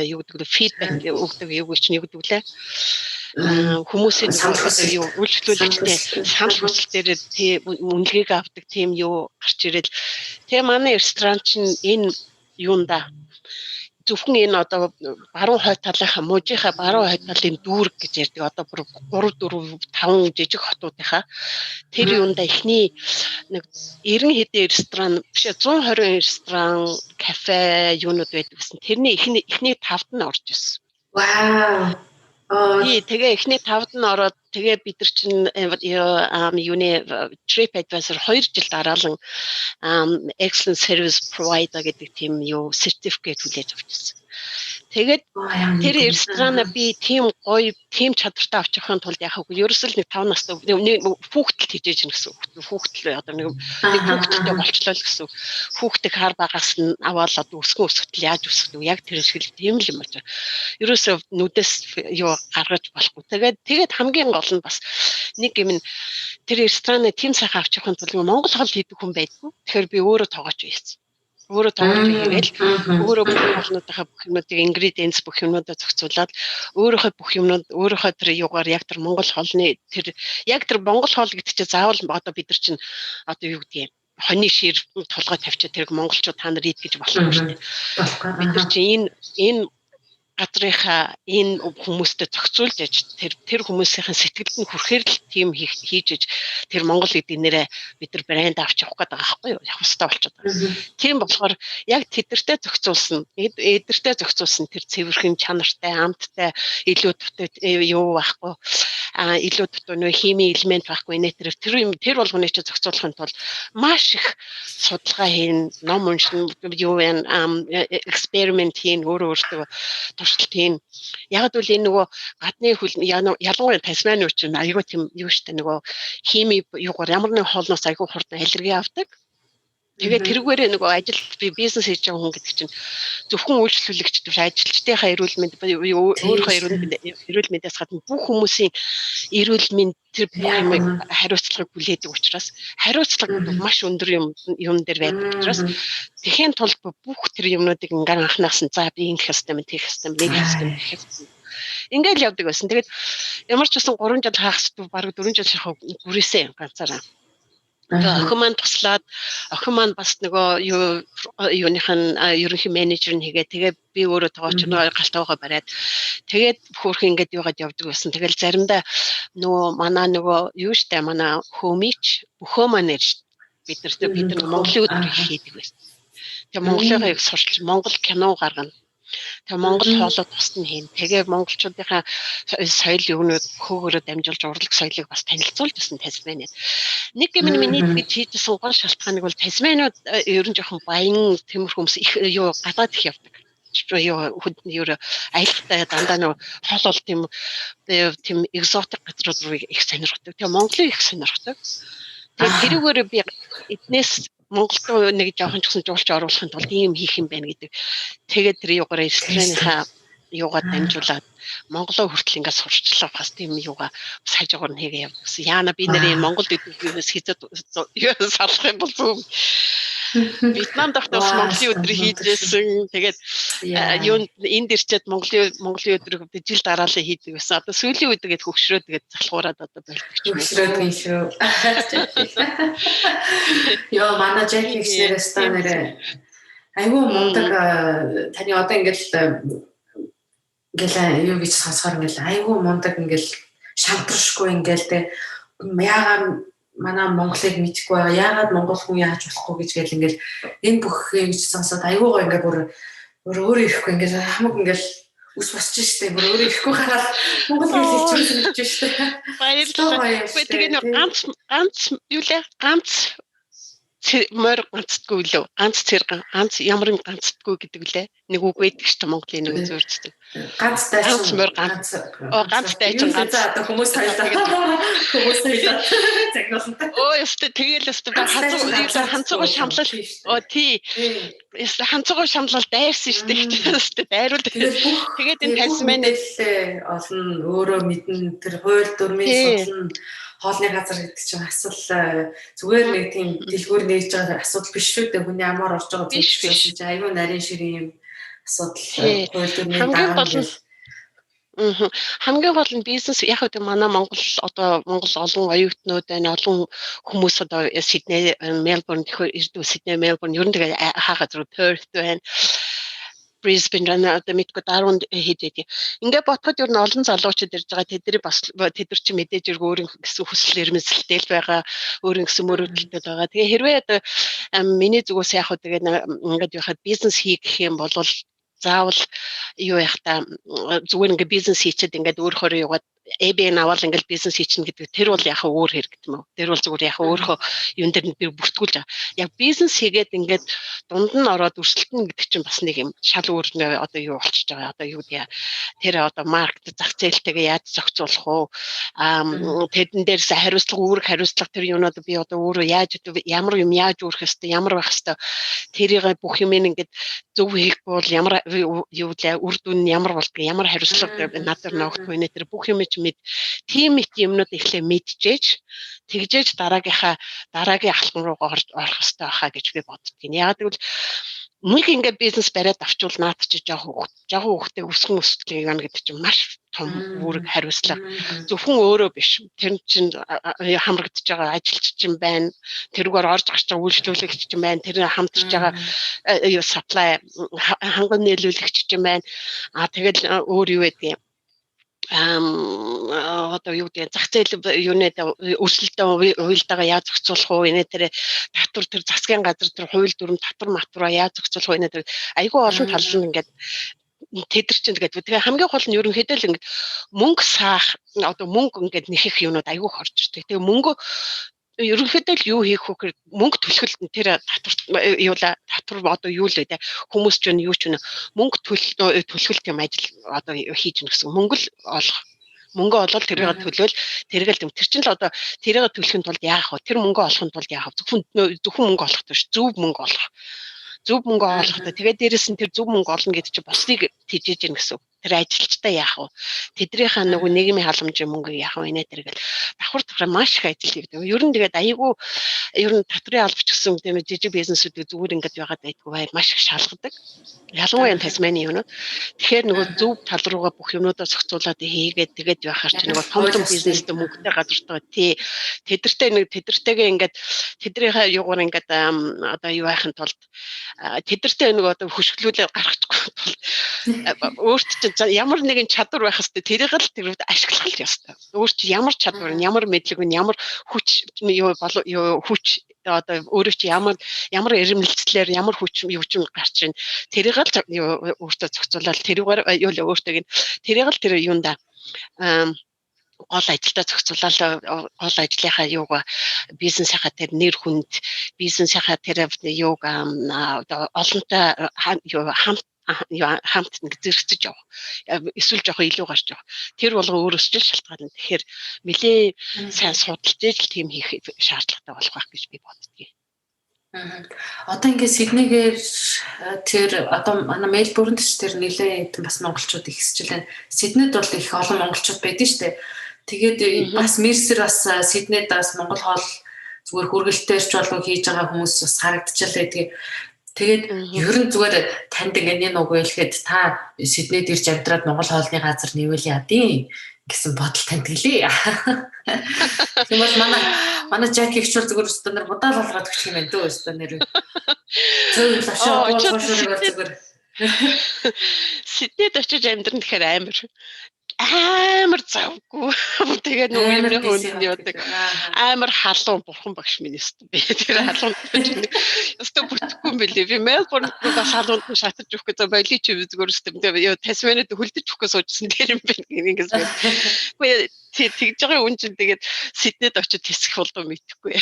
юу гэдэг вэ фидбек өгдөг юу гэж нэг гэдэг лээ. Хүмүүсийн юу үйлчлүүлэгчтэй санал хүсэл дээр тийм үнэлгээг авдаг тийм юу гарч ирэл. Тэгээ манай ресторан чинь энэ юунда зөвхөн энэ одоо баруун хойд талынхаа мужийнхаа баруун хойд талын дүүрэг гэж ярьдаг. Одоо бүр 3 4 5 жижиг хотуудынхаа тэр юунда эхний нэг 90 хэдэн ресторан биш 120 ресторан, кафе юунууд байдаг гэсэн. Тэрний эхний 5-д нь орж ирсэн. Вау. Тэгээ эхний 5-д нь ороод тэгээ бид нар чинь юуны Trip Advisor 2 жил дараалан Excellent Service Provider гэдэг тийм юу сертификат хүлээж авчихсан. Тэгээд тэр ресторана би тийм гоё, тийм чадвартай авч явахын тулд яг хөө ерөөсөл нэг 5 настай хүүхдэлт хийж яж гэсэн. Хүүхдэл одоо нэг хүүхдтэй болчлоо л гэсэн. Хүүхдийг хар багаас нь аваад өсгөл яаж өсгөх вэ? Яг тэр шиг л тийм л юм байна. Ерөөсөө нүдээс юу гаргаж болохгүй. Тэгээд хамгийн гол нь бас нэг юм тэр рестораны тийм сайхан авч явахын тулд Монгол хоол хийдэг хүн байдгүй. Тэгэхээр би өөрөө тоогооч ийсэн. Өөрөө тоогож хийгээл өөрөө бүх хоолнуудынхаа бүх юмнуудыг ингредиенц бүх юмнуудаа зохицуулаад өөрийнхөө бүх юмнууд өөрийнхөө тэр юугаар яг тэр Монгол хоолны тэр яг тэр Монгол хоол гэдэг чинь заавал одоо бид нар чинь одоо юу гэдгийг хоньны шир толгой тавьчаа тэрг монголчууд та нар ийд гэж болохгүй шүү дээ. Бид нар чинь энэ газрынхаа энэ хүмүүстэй зохицуулж яж тэр хүмүүсийн сэтгэлд нь хүрэхээр л тийм хийж тэр Монгол гэдэг нэрээ бид нар брэнд авч явах гэдэг байгаа байхгүй юу? Явах хэрэгтэй болчиход байна. Тийм болохоор яг тэдэртэй зохицуулсан тэр цэвэрхэн чанартай амттай илүү дутуу юу байхгүй илүү дутуу нөө хими элемент байхгүй нэ тэр болгоны ч зохицуулахын тулд маш их судалгаа хийн, ном уншин юу вэ эксперимент хийн өөртөө туршилтын яг л энэ нөгөө гадны хөл ялангуяа Тасманы үуч айгүй тийм юу штэ нөгөө хими юугаар ямар нэгэн хоолноос айгүй хурдан аллерги авдаг. Тэгээд тэрүүгээрээ нөгөө ажил бизнес хийж байгаа хүн гэдэг чинь зөвхөн үйлчлүүлэгч биш ажилчдынхаа эрүүл мэнд өөрийнхөө эрүүл мэндээс гадна бүх хүмүүсийн эрүүл мэнд тэр бүх хариуцлагыг хүлээдэг учраас хариуцлага маш өндөр юм дээр байдаг учраас тэхийн тулд бүх тэр юмнуудыг ингээл анханаас нь за би ингэх хэвээр тийх хэвээр нэг хэвээр ингээл явдаг байсан. Тэгээд ямар ч байсан 3 жил хаах хэвээр бараг 4 жил шахав гүрээсэн ганцаараа. Охин маань туслаад охин маань бас нөгөө юуных нь ерөнхий менежер нь хийгээ тэгээ би өөрөө тоогооч галтайгаа бариад тэгээд хөөрхөн ингээд юугаад явдаг байсан. Тэгэл заримдаа нөгөө манай нөгөө юу штэ манай хөөмич бөхөө маань ирж бид нар Монголын өдөр хийдэг байсан. Тэгээ Монголыг сурч Монгол кино гаргана. Тэгээ Монгол хоолой тусна хийн. Тэгээ монголчуудынхаа соёл юунууд хөөгөөрөө дамжуулж урлаг соёлыг бас танилцуулж байсан Тасманид. Нэг юм миний гэж хийжсэн гол шалтгааныг бол Тасманууд ер нь жоохон баян тиймэрхүү хүмүүс их юу гадаад их явдаг. Юу аялалтай дандаа нэг хоол тийм экзотик газрууд руу их сонирхдаг. Тэгээ Монголыг их сонирхдаг. Тэгээ тэрүүгээр би эднээс Монголд нэг жоохон ч гэсэн жуулч оруулахын тулд ийм хийх юм байна гэдэг. Тэгээд тэр юугаар ресторанынхаа юугаар дамжуулаад Монголоо хүртэл ингээд сурчлаа бас тийм юугаа сайжгаар нь хийгээ явдаг гэсэн. Яана би нэр энэ Монголд идэвхээс хизээд салах юм бол зүг. Вьетнам дахтаас Монголын өдрийг хийжсэн. Тэгээд юу энд ирчээд Монголын өдрийг жил дараалал хийдэг байсан. Одоо сүүлийн үед тэгээд хөгшрөө тэгээд залхуураад одоо болдог ч юм уу. Хөгшрөөд юм шүү. Йоо манай Жаки гişнэрээс та нэрээ айгүй мундаг таны одоо ингээл юу гэж сонсохоор ингээл айгүй мундаг ингээл шантрашгүй ингээл те яагаад манай Монголыг мэдхгүй байгаа яагаад монгол хүн яаж болохгүй гэж гэл ингээл энэ бүх юм гэж сонсоод айгуугаа ингээ бүр өөрөө ирэхгүй ингээл хамаг ингээл ус босч штэ бүр өөрөө ирэхгүй хараад монгол хэл хэлчихсэн штэ баярлалаа. Тэгээд ганц юу лээ ганц мөр ганцдгүй лөө ганц цэргэн ганц ямар юм ганцдгүй гэдэг лээ нэг үг байдаг ч Монголын нэг зөвөрчдөг ганц дайчин мөр ганц дайчин ганц хүмүүс тайлаа загнуулсан ёстой тэгээл ёстой ханцуугаа шамлал тий ханцуугаа шамлал дайрсан штэ ёстой дайруул тэгээд энэ Тасманид олон өөрөө мэднэ тэр хууль дүрмийн судлан хоолны газар гэдэг чинь асал зүгээр нэг тийм дэлгүүр нээж байгаа асуудал биш шүү дээ. Хүний амар орж байгаа зүйл чинь айгүй нарийн ширийн юм асуудал хууль дүрмийн дагаа. Хамгийн гол нь бизнес яг үү манай Монгол олон оюутнууд байна, олон хүмүүс одоо Сидней, Мельбурн ирдэг Сидней, Мельбурн ер нь тэгээ хаагаад Перth байна. Brisbane одоо мэдгүй даруун хийдэг. Ингээ бодоход ер нь олон залуучууд ирж байгаа. Тэдний бас тэдэр чи мэдээж өөрийн гэсэн хүсэл эрмэлзэлтэй байгаа, өөрийн гэсэн мөрөөдөлтөд байгаа. Тэгээ хэрвээ одоо миний зүгээс яг тэгээ ингээд яхад бизнес хийх гэх юм бол заавал юу яах та зүгээр ингээ бизнес хийчихэд ингээд өөрөөр яваад ABN аваад ингээл бизнес хийчихнэ гэдэг тэр бол яхаа өөр хэрэг гэдэг юм уу. Тэр бол зүгээр яхаа өөрийнхөө юун дээр би бүртгүүлж байгаа. Яг бизнес хийгээд ингээд дунд нь ороод өрсөлдөн гэдэг чинь бас нэг юм шал өөр одоо юу болчихж байгаа. Одоо юу гэдэг тэр одоо маркет зах зээлтэйгээ яаж зохицуулах вэ? Тэрэн дээрс хариуцлага хариуцлага тэр юунууд би одоо өөрөө яаж ямар юм яаж өөрөх ёстой, ямар байх ёстой. Тэрийг бүх юм ингээд зөв хийхгүй бол ямар юу лээ үр дүн ямар болдгийг, ямар хариуцлага надад ногдох вэ? Тэр бүх юм тийм юмнууд ихлэ мэдчихэж тэгжээж дараагийн алхам руугаа орох хэрэгтэй байхаа гэж би боддог. Яг тэгвэл нэг ингээ бизнес бариад авчвал наад чи жоохон хүүхдээ өсгөн өсөлтийг яана гэдэг чинь маш том үүрэг хариуцлага. Зөвхөн өөрөө биш. Тэр чинь хамрагдж байгаа ажилч чинь байна. Тэрүүгээр орж гарч байгаа үйлчлүүлэгч чинь байна. Тэр хамтарч байгаа supply ханган нийлүүлэгч чинь байна. Тэгэл өөр юу гэдэг юм. Одоо юу гэдэг зах зээл юунад өрсөлдөөн хуйлтайгаа яаж зохицуулах вэ? Энэ тэр татвар тэр засгийн газар тэр хууль дүрм татвар матвараа яаж зохицуулах вэ? Энэ тэр айгүй олон тал нь ингээд тэдэр чинь тэгээд хамгийн гол нь ерөнхийдөө л ингээд мөнгө саах одоо мөнгө ингээд нэхэх юмнууд айгүй хорж ирдэг. Тэгээ мөнгө ерөнхийдөө л юу хийх вэ? Мөнгө төлөхөл тэр татвар одоо юу л вэ? Хүмүүс ч юу ч мөнгө төлөхөлт юм ажил одоо хийж гэнэ гэсэн. Мөнгө л олох. Мөнгө олоод тэрийг төлөөл тэргээл тэр чинь л одоо тэрийг төлөхийн тулд яах вэ? Тэр мөнгө олохын тулд яах вэ? Зөвхөн мөнгө олох биш, зөв мөнгө олох. Зөв мөнгө олохтой. Тэгээд дээрэс нь тэр зөв мөнгө олно гэдэг чинь босныг тижээж гэнэ гэсэн. Тэр ажилчтай яах вэ? Тэднийхээ нөгөө нийгмийн халамжийн мөнгө яах вэ? Инээ тэргээл давхар маш их ажил хийдэг. Ер нь тэгээд айгүй ер нь татврын албач гэсэн тийм жижиг бизнесүүд зүгээр ингээд байгаад байдгүй бай маш их шалгадаг. Ялангуяа Тасманы юмнууд. Тэгэхээр нөгөө зөв тал руугаа бүх юмнуудаа зохицуулаад хийгээд тэгээд байхаар чи нөгөө том бизнестэй мөнгөтэй газартаа тий тэдэртэйгээ ингээд тэднийхээ юугаар ингээд одоо юу байхын тулд тэдэртэй нөгөө одоо хөшгөлүүлээ гаргачихгүй тул өөрт чинь ямар нэгэн чадвар байх хэвээр тэрийг л тэрүүд ашиглах л ёстой. Өөр чи ямар чадвар нь ямар мэдлэг нь ямар хүч хүч одоо өөрөө чи ямар эрмэлзлээр ямар хүч гарч ийн тэрийг л өөртөө зохицуулаад тэрүүгээр өөртөө тэрийг л тэр юунда гол ажилдаа зохицуулаад гол ажлынхаа юугаа бизнесийнхаа тэр нэр хүнд бизнесийнхаа тэр юуг олонтой хамт нэг зэрэгцэж явах. Эсвэл жоохон илүү гарч явах. Тэр болго өөрөөс ч шалтгаална. Тэгэхээр нэлээ сайн судалж ижил тийм хийх шаардлагатай болох байх гэж би боддгийг. Одоо ингээд Сиднейгээр тэр одоо манай Мельбурнд ч тэр нэлээ бас монголчууд ихсэж байна. Сиднейд бол их олон монголчууд байдаг шүү дээ. Тэгээд бас Мерсер бас Сиднейд бас монгол хоол зүгээр хүргэлтээрч болов хийж байгаа хүмүүс бас харагдчихлаа. Тэгээд ер нь зүгээр танд ингэ нэг хэлэхэд та Сиднейд ирж амьдраад Монгол хоолны газар нэвэл ядیں гэсэн бодол танд гэлээ. Тэгмэл манай Жаки ихчүүл зүгээр өстөнөр будаал болгоод өгчих юм байна дөө өстөнөр. Зөв лашаа боошурыг зүгээр. Сиднейд очиж амьдрын гэхээр амар завгүй. Тэгээд нүгний хөөнд явдаг. Амар халуун бурхан багш минь өстө би. Тэр халуун өстө бүтэхгүй юм билээ. Би Мельбурн бас халуунд шатаж өгөх гэж болий чи зүгээр өстө. Тэгээд Тасманид хөлдөж өгөх гэж суужсан тэр юм байна. Ингээс байна. Гэхдээ тэгж байгаа үн чинь тэгээд Сиднейд очиж тэсэх болов мэдэхгүй.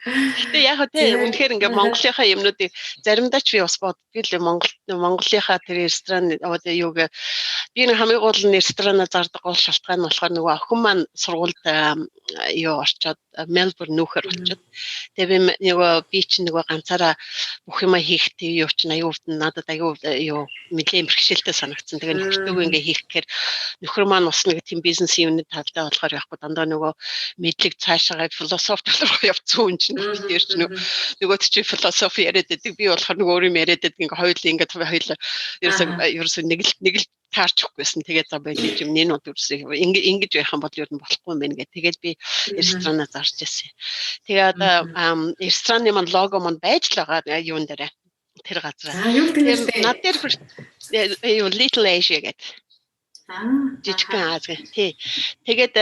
Гэтэ яг тэ үнэхээр ингээ Монголынхаа юмнуудыг заримдаа ч би бас боддгийл Монголынхаа тэр ресторан юуг би нэг хамгийн гол нь ресторанаа зардаг гол шалтгаан нь болохоор нөгөө охин маань сургуульд орчоод Мельбурн нүүхэр очоод тэгээ би чинь нөгөө ганцаараа бүх юм хийхдээ юу ч аюу надад аюу мэдээ бэрхшээлтэй санагдсан. Тэгээ нөхөртөөгөө ингээ хийх гэхээр нөхөр маань бас нэг тийм бизнес юуны талдаа болохоор яахгүй дандаа нөгөө мэдлэг цаашаа философи руу явцсан хүн чинь тэр чинь нөгөө чи философи яриад байдаг би болохоор нөгөө өөр юм яриад байдаг ингээ хоёулаа ингээ ерөөсөө нэг л таарчихгүйсэн. Тэгээд за байли юм нэн уу дүрсээ ингэж байх юм бол ер нь болохгүй юм байна гэх. Тэгээд би ресторанаа зарж ирсэн. Тэгээд рестораны маань лого маань байж л байгаа юун дээр тэр газар. Над дээр Little Asia гэдэг. Жижигхэн Ази. Тий. Тэгээд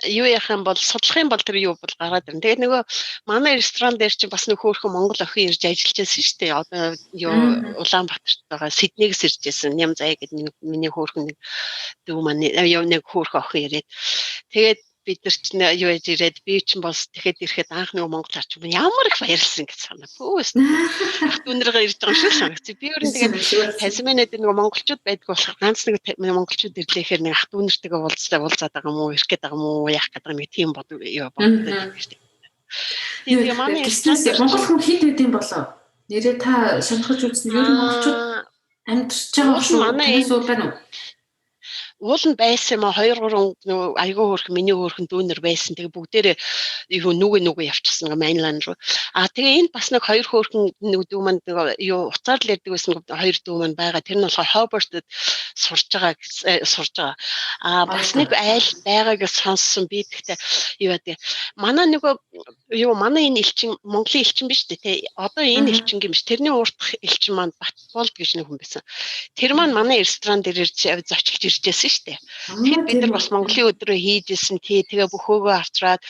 юу яах юм бол судлах юм бол тэр юу бол гараад ирнэ. Тэгээд нөгөө манай ресторан дээр чинь бас нэг хөөрхөн Монгол охин ирж ажиллаж байсан шүү дээ. Одоо юу Улаанбаатарт байгаа Сиднейгээс ирж байсан. Ням заяа гэдэг миний хөөрхөн нэг дүү маань нэг хөөрхөн охин ирээд. Тэгээд бид нар ч юу яж ирээд би ч бас тэгэхэд ирэхэд анх нэг Монгол харч ямар их баярлсан гэж санаа. Пүүс. Дүнэргээ ирж байгаа шиг санагц. Би өөр нь тэгээд Тасманид нэг монголчууд байдаг болохоор ганц нэг монголчууд ирлээхээр нэг ах дүүнэртэйгээ уулзаад байгаа юм уу, ирэх гээд байгаа юм уу, яах гээд байгаа нэг тийм боддог шүү дээ. Тэгээд манай монгол хүн хэд үдэм болоо. Нэрээ та шанхаж үзсэн ер нь монголчууд амьдарч байгаа шүү. Манай энэ байна уу? Уул нь байсан юм а 2 3 айгүй хөөрхөн миний хөөрхөн дүүнер байсан. Тэгээ бүгдээрээ юу нүгэ явчихсан нэг mainland руу. Тэгээ энд бас нэг 2 хөөрхөн нэг дүү маань юу уцаар л ярьдаг байсан 2 дүү маань байгаа. Тэр нь болохоор Hobart-д сурж байгаа. Бас нэг айл байгааг сонссон би тэгтээ юу гэдэг. Манай нөгөө юу манай энэ элчин Монголын элчин биш үү те. Одоо энэ элчин юм биш. Тэрний уурдах элчин маань Батболд гэж нэг хүн байсан. Тэр маань манай ресторан дээр ирж зочилж иржсэн шүү дээ. Тэгэхээр бид нар бас Монголын өдрөө хийжсэн тий тэгээ бөхөөгөө авчраад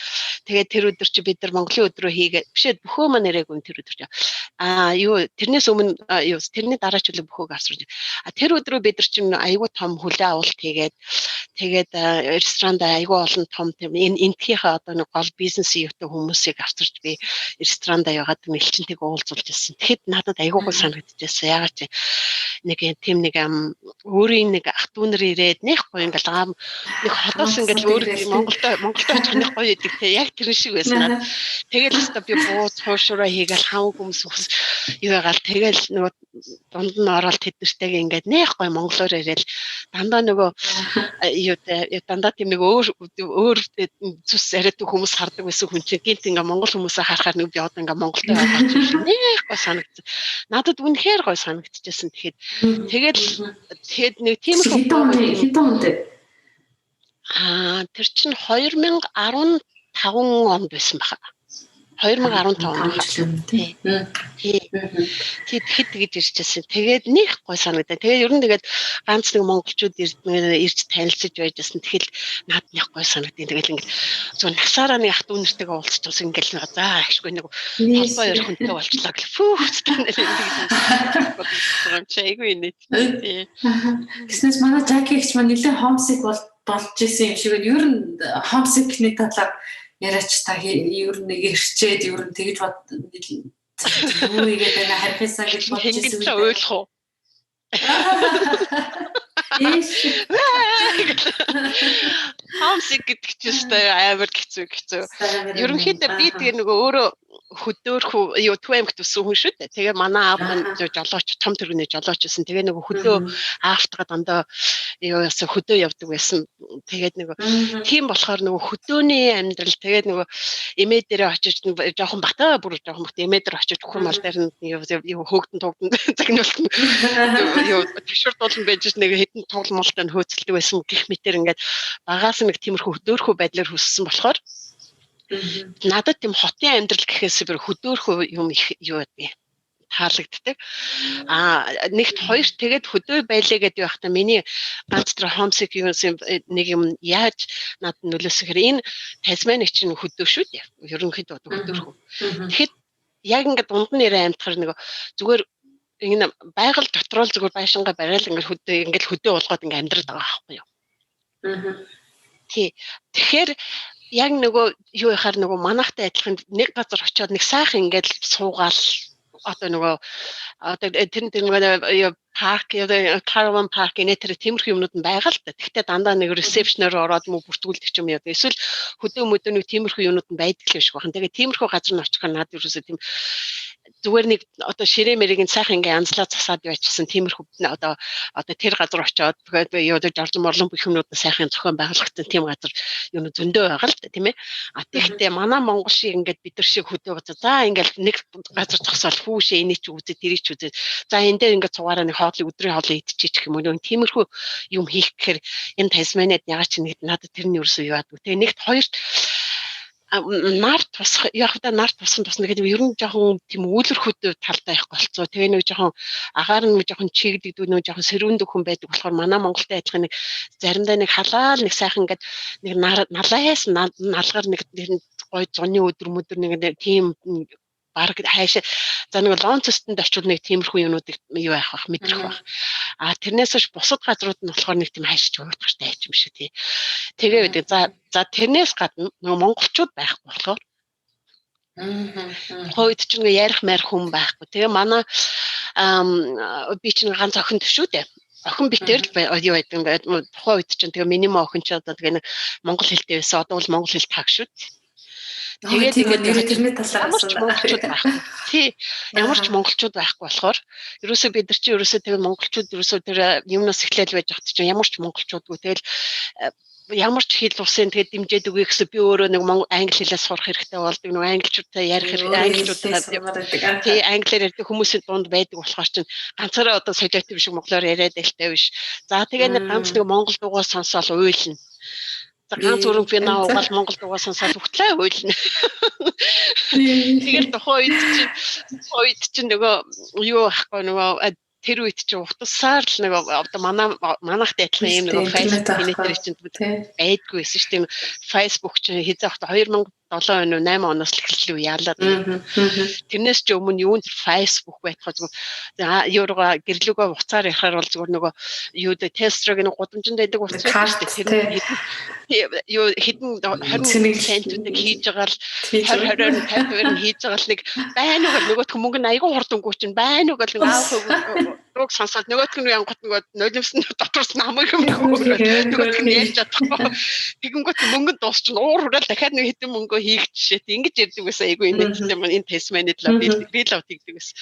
тэгээ тэр өдөр чи бид нар Монголын өдрөө хийгээ бишээ бөхөө маань нэрэг үн тэр өдөр чи юу тэрнээс өмнө юу тэрний дараа ч үлээ бөхөөг авчраад тэр өдрөө бид нар чи айгүй том хүлээ авалт тэгээд ресторанд айгүй олон том тийм энтхийнхээ одоо нэг гол бизнесийн юутай хүмүүсийг авчирч би ресторанд яваад нэлчинтэйг уулзуулж ирсэн. Тэгэхэд надад айгүй гоо санагдчихсан. Ягаад чи нэг тийм нэг өөрийн нэг ах дүүнэр ирээд нэг гоё ингээл нэг хотоос ингээл өөр Монголд очих нэг гоё идэг те яг тэр шиг байсан. Тэгэл өстө би бууз хуушураа хийгээл хам хүмүүс юу ягаал тэгэл нөгөө дунд нь ороод тэднэртэйг ингээд нэг гоё монголоор ирээл дандаа нөгөө юу дандаа тийм нэг өөр зүс яриад хүмүүс хардаг байсан хүн чинь гинт ингээ монгол хүмүүсээ харахаар нэг би одоо ингээ монголтой байгаа чинь нэг гоё санагдсан. Надад үнэхээр гоё санагдчихсан. Тэгээд нэг тийм хэдэн онд тэр чинь 2015 онд байсан баха. 2015 онд. Тэгэхэд тэгж ирчихсэн. Тэгээд нэг гой санагдаа. Тэгээд ер нь тэгээд ганц нэг монголчууд ирж танилцж байжсэн. Тэгэхэд над нэг гой санагдیں۔ Тэгээд ингээд зөв насаараа нэг ах дүүнэртэйгээ уулзчихсан ингээл за ашгүй нэг холбоо өрхөнтэй болчлаа гэл. Фүүх чайгүй нэт. Гэснээс манай Жаки ихч маань нэлээд homesick болж исэн юм шиг байна. Ер нь homesick-ний талаар яриач та ер нь нэг ирчээд ер нь тэгж бод юу игээд байна харихсаа гэж бодож ирсэн. Ингэж ойлгох уу? Homesick гэдэг чинь амар хэцүү. Ерөнхийдөө би тэгээ нөгөө өөрөө хөдөөрхөө юу Түвэмт төссөн хүн шүү дээ. Тэгээ манай аав маань жолооч том тэрэгний жолооч байсан. Тэгээ нөгөө хөдөө аавтгаа дандаа яасан хөдөө явдаг байсан. Тэгээд нөгөө тийм болохоор нөгөө хөдөөний амьдрал тэгээд нөгөө эмээ дээрээ очиж жоохон батаа бүр жоохон бат эмээ дээр очиж хөр мал дээр нь юу хөөгдөн тугдан загнуулт юу ташурдуулан байж нэг хэдэн тоглолттой хөөцөлдөг байсан гих мэтэр ингээд багаас нэг тиймэрхүү хөдөөрхөө байдлаар хүссэн болохоор надад тийм хотын амьдрал гэхээс бүр хөдөөрхөө юм их юу гэдэг таалагддаг. Нэгт хоёр тэгээд хөдөө байлаа гэдэг байхдаа миний ганц тэр homesick нэг юм яаж над нөлөөсөөр энэ Tasmania чинь хөдөө шүү дээ. Ерөнхийдөө хөдөөрхөө. Тэгэхэд яг ингээд дунд нь нэрээ амтхаар нэг зүгээр энэ байгаль дотроо л зүгээр байшингаа барайл ингээд хөдөө болгоод ингээд амьдраад байгаа байхгүй юу. Тэгэхээр яг нөгөө юу яхаар нөгөө манайхтай адилхан нэг газар очиод нэг сайхан ингээд суугаал одоо нөгөө тэр нөгөө парк caravan park нэтэр тиймэрхүү юмнууд нь байгаа л да. Тэгтээ дандаа нэг ресепшнээр ороод мө бүртгүүлдэг ч юм яа. Эсвэл хөдөө мөдөө тиймэрхүү юмнууд нь байдаг л биш байна. Тэгээ тиймэрхүү газар нь очихоор надад юусоо тийм зүгээр нэг одоо ширээ мэрийн сайхан ингээ анзлаа засаад байчихсан тиймэрхүү одоо тэр газар очиод юу одоо жарлан морлон бүх юмнууд нь сайхан зохион байгуулагдсан тийм газар юу зөндөө байгаа л да тийм ээ. Тэгтээ манай Монгол шиг ингээд бид нар шиг хөдөө газар за ингээд нэг газар зогсоол хүүшээ энийг ч үзээ тэрийг ч үзээ за энэ дээр ингээд цугаараа нэг хоолыг өдрийн хоолыг идчихчих юм уу тиймэрхүү юм хийх гэхээр энэ Tasmaniad ягаад ч нэг надад тэрний ерөөсөө юу яадаг. Тэгээ нэгт хоёрт нар тусах яг та нар тусна гэдэг ер нь жоохон тийм үйлэрхүйд талтай их болцоо. Тэгээ нэг жоохон агаар нэг жоохон чигдэгдүү нэг жоохон сэрүүндүү хүн байдаг болохоор манай Монголтай адилхан нэг заримдаа нэг халаал нэг сайхан ингээд нэг налаас налгаар нэг гой зуны өдөр нэг тийм баг хайш за нэг лонцстэнд очивол нэг тиймэрхүү юмнуудыг юу яах бах мэдрэх бах. Тэрнээс ш бусад газрууд нь болохоор нэг тийм хайшиж уудахтай юм шиг тий. Тэгээ үүдэг за тэрнээс гадна нэг монголчууд байхгүй болохоор хойд ч нэг ярих марих хүн байхгүй. Тэгээ манай би чинь ганц охин төшөө дээ. Охин битэр л юу байдаг ингээд тухайн үед чинь тэгээ миний охин ч одоо тэгээ монгол хэлтэй байсан. Одоо бол монгол хэл таг шүү. Тэгээд тэрний талаас монголчууд байхгүй. Тий. Ямар ч монголчууд байхгүй болохоор ерөөсөө бид нар чинь ерөөсөө тэгээ монголчууд ерөөсөө тэр юмнаас эхлээл байж хат чинь ямар ч монголчуудгүй тэгэл ямар ч хэл усын тэгээд дэмжээд өгье гэсэн би өөрөө нэг англи хэлээс сурах хэрэгтэй болдог. Нэг англичуудтай ярих хэрэгтэй. Англичуудтай тий англиар ярьдаг хүмүүсийн дунд байдаг болохоор чинь ганцаараа одоо солиотив шиг монголоор яриад байлтай биш. За тэгээ нэг ганц нэг монгол дуугаа сонсоол уйлна. Ганц өрөг би наа угаал монгол дуугаа сонсоод хөтлөө уйлна. Тэгээд тухайн үед чинь нөгөө юу ахгүй нөгөө тэр үед чинь утасаар л нэг одоо манайхтай адилхан юм нэг Facebook нэтэр чинь байдгүй байсан шүү дээ. Facebook чинь хэзээ хата 2007 он 8 оноос л эхэллээ яалаад. Тэрнээс ч өмнө юунд Facebook байтгаа зүгээр юурга гэрлүүгөө уцаар яхаар бол зүгээр нөгөө юу дэ тестрог нэг гудамжинд байдаг уцаар шүү дээ. Юу хэдэн 20 центүүдийг хийж байгаа л 20 50 хийж байгаа л нэг байна уу нөгөөт мөнгө нь айгүй хурдангуй чинь байна уу гэл нэг аав рууг сонсоод нөгөөт нь янгот нөгөө нулимс нь доторс намайг юм нөгөөт нь яаж чадахгүй тэгэнгүүт мөнгө дуусч уур хүрэл дахиад нэг хэдэн мөнгө хийх жишээ ингэж ярьдаг байсан айгүй энэ Tasmaniad л би л тэгдэг байсан.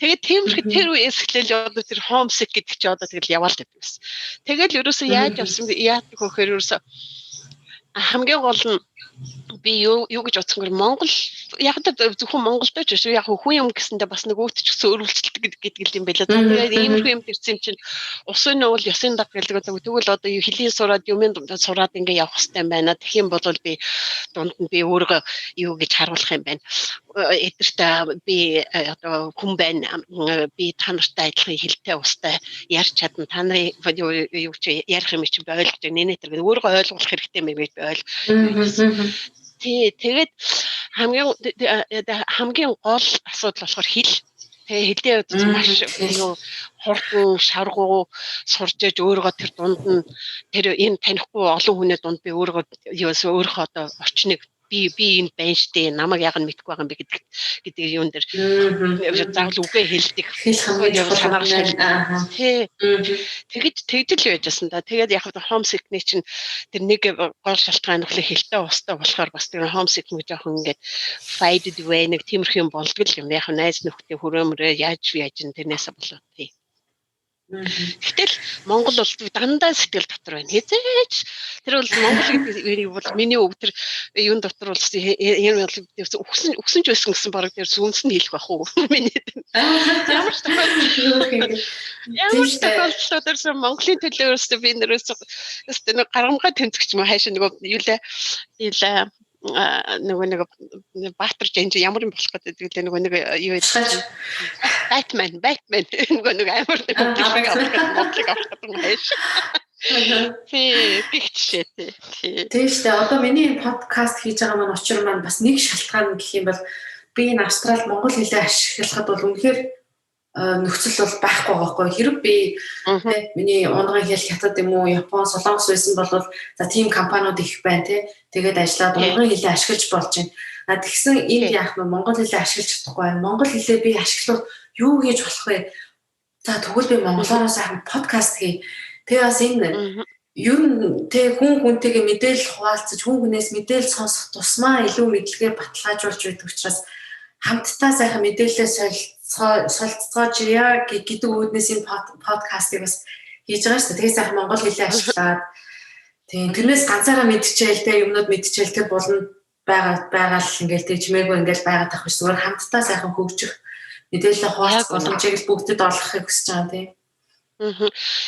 Тэгээд тиймэрхүү тэр үеэс эхлээл одоо тэр homesick гэдэг чи одоо тэгэл яваал гэдэг байсан. Тэгэл ерөөсөө яаж явсан яадаг хөхөр ерөөсөө хамгийн гол нь би юу гэж утсан Монгол яг зөвхөн Монголд ч биш яг хүн юм гэсэндээ бас нэг өөтч гэсэн өрөвчлөлт гэдэг юм байлаа. Тэгээд иймэрхүү юм төрсэн юм чинь усын нь бол ёсын даг гэдэг. Тэгвэл одоо хэлийн сураад юмын сураад ингээ явах хэрэгтэй байна. Тэгэх юм бол би дунд нь би өөрөө юу гэж харуулах юм байна. Эдэртээ би одоо хүн байна. Би та нартай адилхан хэлтэй устай ярьж чадна. Та нарын юу ч ярих юм чинь би ойлгож байна. Нэнэтэр өөрөө ойлгох хэрэгтэй юм би ойлгож. Тэгээд хамгийн гол асуудал болохоор хэл. Тэгээ хэлээ удаа маш юу хурдан шаргуу сурж ээж өөрөө тэр дунд нь тэр энэ танихгүй олон хүний дунд би өөрөө одоо орчныг би энд байна штэ намайг яг нь мэдгүй байгаа юм би гэдэг юм дээр заавал үгээ хэлдэг санаарч тэгдэл байжсэн да. Тэгээд яг homesick-ний чинь тэр нэг гол шалтгаан нь хэлтэй устай болохоор бас тэр homesick нэг жоохон ингээд faded away нэг тиймэрхүү юм болдгол юм яг найз нөхдөд хөрөөмөрөө яаж ин тэрнээсээ болоод тий. Гэтэл Монгол бол дандаа сэтгэл дотор байна. Хизээч тэр бол Монгол гэдэг бол миний өг тэр юун дотор бол юм өгсөн ч байсан гэсэн бараг тэр сүнс нь хэлэх байх уу. Миний ямар ч тохиолдлуудаар Монголын төлөө өөрөөсөө би нэрээс нэг гарамгай тэмцэгч мөн хайш нөгөө юулаа нөгөө Баатар Жанж ямар юм болох гэдэг лээ нөгөө юу гэдэг Batman нөгөө амар Монголыг авах гэдэг хайш. Тэгчээ тий. Тийм шүү дээ. Одоо миний подкаст хийж байгаа маань учир маань бас нэг шалтгаан гэх юм бол би энэ Австрал Монгол хэлээ ашиглахад бол үнэхээр нөхцөл бол байхгүй байгаа хгүй. Хэрэг би миний унган хэл хятад юм уу Япон Солонгос байсан бол за тийм компаниуд их байна тий. Тэгээд ажиллаад унган хэлээ ашиглаж болж байна. Тэгсэн энд яах вэ? Монгол хэлээ ашиглаж чадахгүй. Монгол хэлээ би ашиглах юу хийж болох вэ? За тэгвэл би монголоор сайхан подкаст хий. Тэгээ бас энэ ер нь тэг хүнтэйгээ мэдээлэл хуваалцаж хүнээс мэдээлэл сонсох тусмаа илүү мэдлэгээр баталгаажуулж байдаг учраас хамтдаа сайхан мэдээлэлээ солилцоож яа гэдэг үүднээс энэ подкастыг бас хийж байгаа шүү дээ. Тэгээ сайхан монгол хэлээ ашиглаад тийм тэрнээс ганцаараа мэдчихээл тэг юмнууд мэдчихээл тэр болно байгаа л ингээл тэг чимээгүй ингээл байгаад тах биш зүгээр хамтдаа сайхан хөгжих мэдээлэл хуваалцах боломжийг л бүгдэд олгохыг хүсэж байгаа тийм.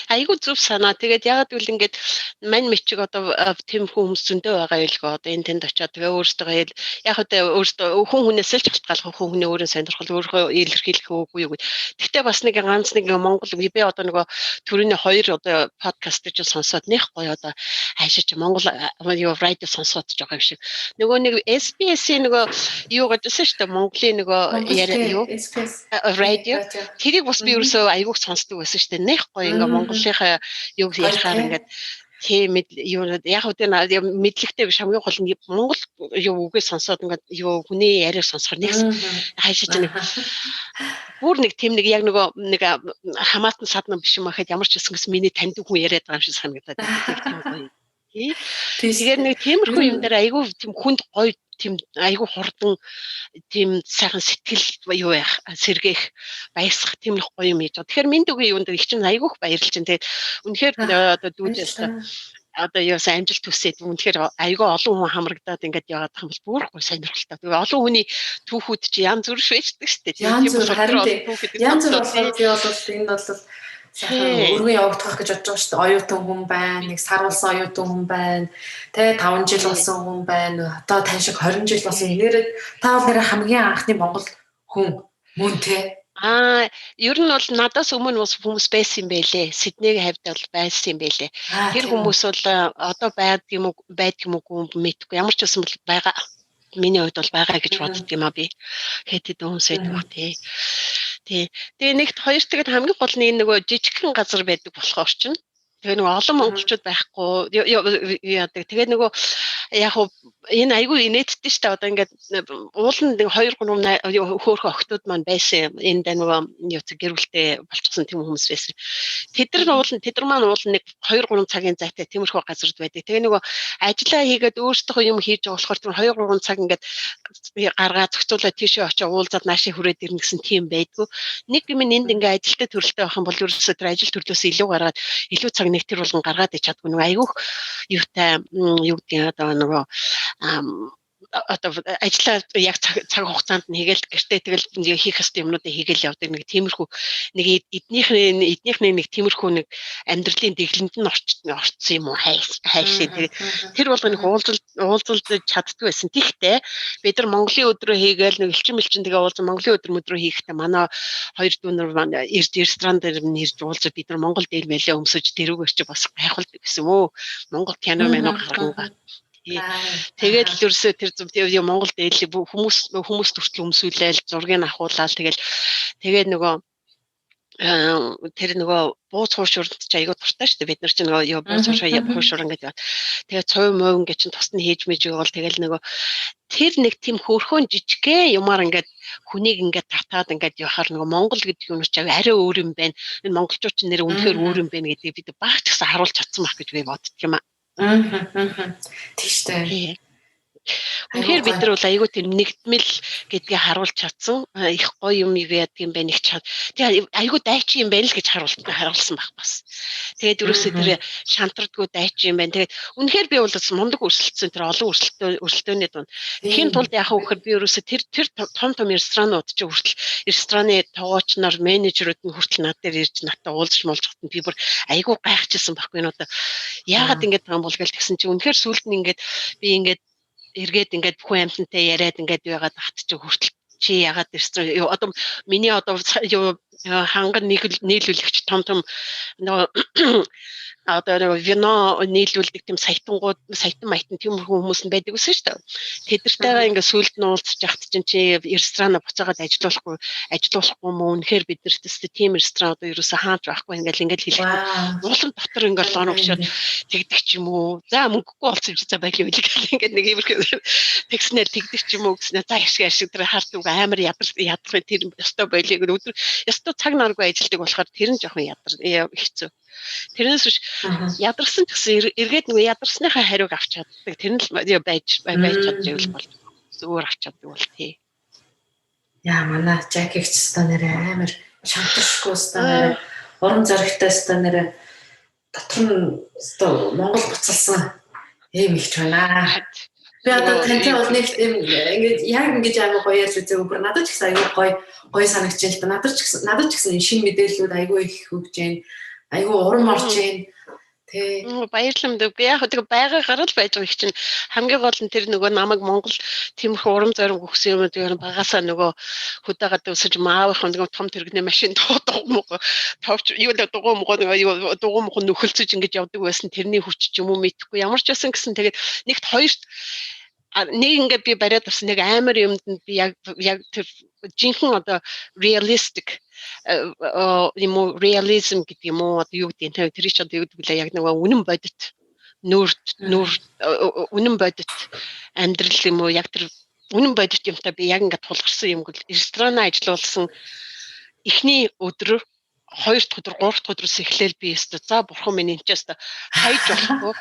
Айгуу зөв санаа. Тэгээд ягаад гэвэл ингээд мань мичиг одоо тийм хүмүүс зөндөө байгаа байлгүй одоо энэ тэнд очиад тэгээ өөртөө яг одоо өөртөө хүн хүнээс л шалтгаалах хүн хүний өөрийн сонирхол өөрөө илэрхийлэх үгүй юу гэд. Гэхдээ бас нэг ганц нэг Монгол би одоо нөгөө төрөний 2 одоо подкаст гэж сонсоод нэх гоё одоо хайшиж Монгол юу радио сонсоод ч байгаа юм шиг. Нөгөө нэг SBS-ийн нөгөө юу гэжсэн шүү дээ Монголын нөгөө яриа юу радио тэрийг бас би ерөөсөө айгуух сонсдог байсан шүү дээ. Гоё ингээ Монголынхаа юу ярихаар ингээд тийм юу яг үгүй мэдлэгтэй биш хамгийн гол нь Монгол юу үгээ сонсоод ингээд юу хүний яриаг сонсохоор нэг хайшиж нэг бүр нэг тийм нэг яг нэг хамаатан садна биш юм ахад ямар ч байсан гэсэн миний таньдаг хүн яриад байгаа юм шиг санагдаад байна. Тэгээд нэг тиймэрхүү юм дээр айгүй тийм хүнд гоё тийм айгүй хурдан тийм сайхан сэтгэл юу яах сэргээх баясгах тийм их гоё юм хийж байгаа. Тэгэхээр минь дүгийн юунд их чинь айгүйх баярлж байна. Тэгээд үнэхээр одоо дүүдээс одоо юу сайн амжилт төсөөд үнэхээр айгүй олон хүн хамрагдаад ингээд яваад байгаа юм бол бүр гоё сонирхолтой. Тэгээд олон хүний түүхүүд чи янз бүр швэждэг шүү дээ. Янз бүр харин янз бүр болохоор би бол энэ бол сайхан өргөн явагдах гэж бодож байгаа шүү дээ. Оюутан хүн байна, нэг сар болсон оюутан хүн байна. Тэ 5 жил болсон хүн байна. Одоо тань шиг 20 жил болсон. Нэрээ та бол нэрээ хамгийн анхны Монгол хүн мөн тэ. Ер нь бол надаас өмнө бас хүмүүс байсан юм байлээ. Сиднейг хавьд бол байсан юм байлээ. Тэр хүмүүс бол одоо байдаг юм уу мэдгүй. Ямар ч байсан бол байгаа. Миний хувьд бол байгаа гэж боддог юм аа би. Хэтэд хүмүүс байдаг тий. Тэгээ нэгт хоёр тэгээд хамгийн гол нь нөгөө жижигхэн газар байдаг болохоор ч тэгээ нөгөө олон монголчууд байхгүй яадаг. Тэгээ нөгөө яг хуу энэ айгүй инээдтэй шүү дээ. Одоо ингээд ууланд 2 3 хөөхөн охтууд маань байсан. Энэ нөгөө гэрүүлтэй болчихсон тийм хүмүүс байсан. Тэд нар маань ууланд нэг 2 3 цагийн зайтай тиймэрхүү газард байдаг. Тэгээ нөгөө ажиллаа хийгээд өөрсдөө юм хийж байгаа болохоор тэр 2 3 цаг ингээд гаргаа зохицуулаад тийшээ очиж уулзаад наашаа хүрээд ирнэ гэсэн тийм байдгүй. Нэг юм энд ингээ ажилтаа төрөлтэй байх юм бол ерөөсөө тэр ажил төрлөөс илүү гаргаад илүү цаг нэг тэр болгон гаргаад ичаадгүй нөгөө айгүйх юутай юу гэдэг одоо нөгөө одоо ажиллаа яг цаг хугацаанд нь хийгээл гэртээ тэгэл хийх ёстой юмнуудыг хийгээл явдаг нэг тиймэрхүү нэг эднийхний нэг тиймэрхүү нэг амьдралын дэглэмд нь орцсон юм уу хайшээ тэр бол нэг уулзалт чаддгүй байсан. Тэгтээ бид нар Монголын өдрөө хийгээл нэг элчин тэгээ уулзсан Монголын өдрөө хийхдээ манай хоёр дүүнэр маань ресторан дээр нэрж уулзаад бид нар Монгол дээр мэлээ өмсөж тэрүүгээр чи бас гайхалдаг гэсэн өө Монгол кино гаргана. Тэгээд л ерөөсөө тэр Монгол дээлээ хүмүүс төртөл өмсүүлээл зургийг авахуулаад тэгээд нөгөө тэр нөгөө бууз хуушурд ч айгуу дуртай шүү дээ. Бид нар ч нөгөө бууз хуушур ингээд яваад тэгээд цов мов ингээд чинь тусна хийж мэж байгаа бол тэгэл нөгөө тэр нэг тийм хөөрхөн жижигхэн юмар ингээд хүнийг ингээд татаад ингээд явахаар нөгөө Монгол гэдэг юм чи арай өөр юм байна. Энэ монголчууд ч нэр үнэхээр өөр юм байна гэдгийг бид багч гэсэн харуулж чадсан байх гэж би боддог юм аа. Тийштэй. Үнэхээр бид нар бол айгүй тийм нэгдмэл гэдгийг харуулж чадсан. Их гоё юм яадаг юм байна их чад. Тэгээ айгүй дайчин юм байна л гэж харуулсан байх бас. Тэгээд ерөөсөө тэр шантардгүй дайчин юм байна. Тэгээд үнэхээр би бол мундаг өрсөлдсөн тэр олон өрсөлдөөний дунд. Тэхийн тулд яхаа вөхөр би ерөөсөө тэр том ресторанууд чи хүртэл рестораны тоогооч нар менежерүүд нь хүртэл над дээр ирж надтай уулзч молжхот нь би бүр айгүй гайхажсэн байхгүй нь одоо яагаад ингэж байгаа юм бол гэсэн чи үнэхээр сүүлд нь ингээд би ингээд эргээд ингээд бүхэн амьтантай яриад ингээд байгаад хат чи хүртэл чи ягаад ресторан одоо миний одоо ханган нийлүүлэгч том нөгөө одоо вино нийлүүлдэг тийм саятан маятан тийм хүмүүс нь байдаг гэсэн шүү дээ. Тэдэртэйгээ ингээд сүлд нь уулзч яхад чинь чи ресторан буцаагаад ажилуулахгүй мөн үнэхээр бид нэртэйс тийм ресторан одоо ерөөсөө хааж байхгүй ингээд хэлэх. Уулын дотор ингээд лон өгшөөд тэгдэг ч юм уу. За мөнгөгүй болцсон чи за байли ингээд нэг иймэрхүү тэгснээр тэгдэг ч юм уу гэснээр за ашиг тэр харт үг амар ядрах тэр өстой байли өдөр өстой цаг наргүй ажилдаг болохоор тэр нь жоохон хэцүү. Тэрнээс биш ядарсан гэсэн эргээд нөгөө ядарсныхаа хариуг авч чаддаг. Тэр нь л байж чадчих бол зүгээр авч чаддаг бол тий. Яа манай Жакигч ста нэрээ амар шантаршгүй ста нэрээ уран зоригтой ста нэрээ дотор нь ста Монгол буцалсан ийм ихч байна. Би одоо тантай бол нэг ингээд яг ингэж амар гоё ярьж үзээгүй бүр надад ч гэсэн айгүй гоё санагдаж байна л да. Надад ч гэсэн шинэ мэдээллүүд айгүй их өгж байна. Айгүй урам орж байна. Тэ. Баярлалаа. Би яг тэгээ байгаагаар л байж байгаа их чинь хамгийн гол нь тэр нөгөө намайг Монгол тиймэрхүү урам зориг өгсөн юм дээр багасаа нөгөө хөдөөгээд өсөж маавынх нөгөө том тэрэгний машин дугуй товч юу л дугуй нөхөлцөж ингэж явдаг байсан тэрний хүч ч юм уу мэдхгүй ямар ч байсан гэсэн тэгээд нэгт хоёрт нэг ингээд би бариад авсан нэг амар юмд би яг тэр жинхэнэ одоо realistic реализм гэдэг юм уу одоо юу гэдэг нь тэр чинь одоо юу гэдэг лээ яг нэг үнэн бодит нүр үнэн бодит амьдрал юм уу яг тэр үнэн бодит юмтай би яг ингээд тулгарсан юм гэл ресторан ажиллуулсан эхний өдөр 2 дахь өдөр 3 дахь өдрөөс эхлээл би өстө за бурхан минь энэчээс хайж болохгүй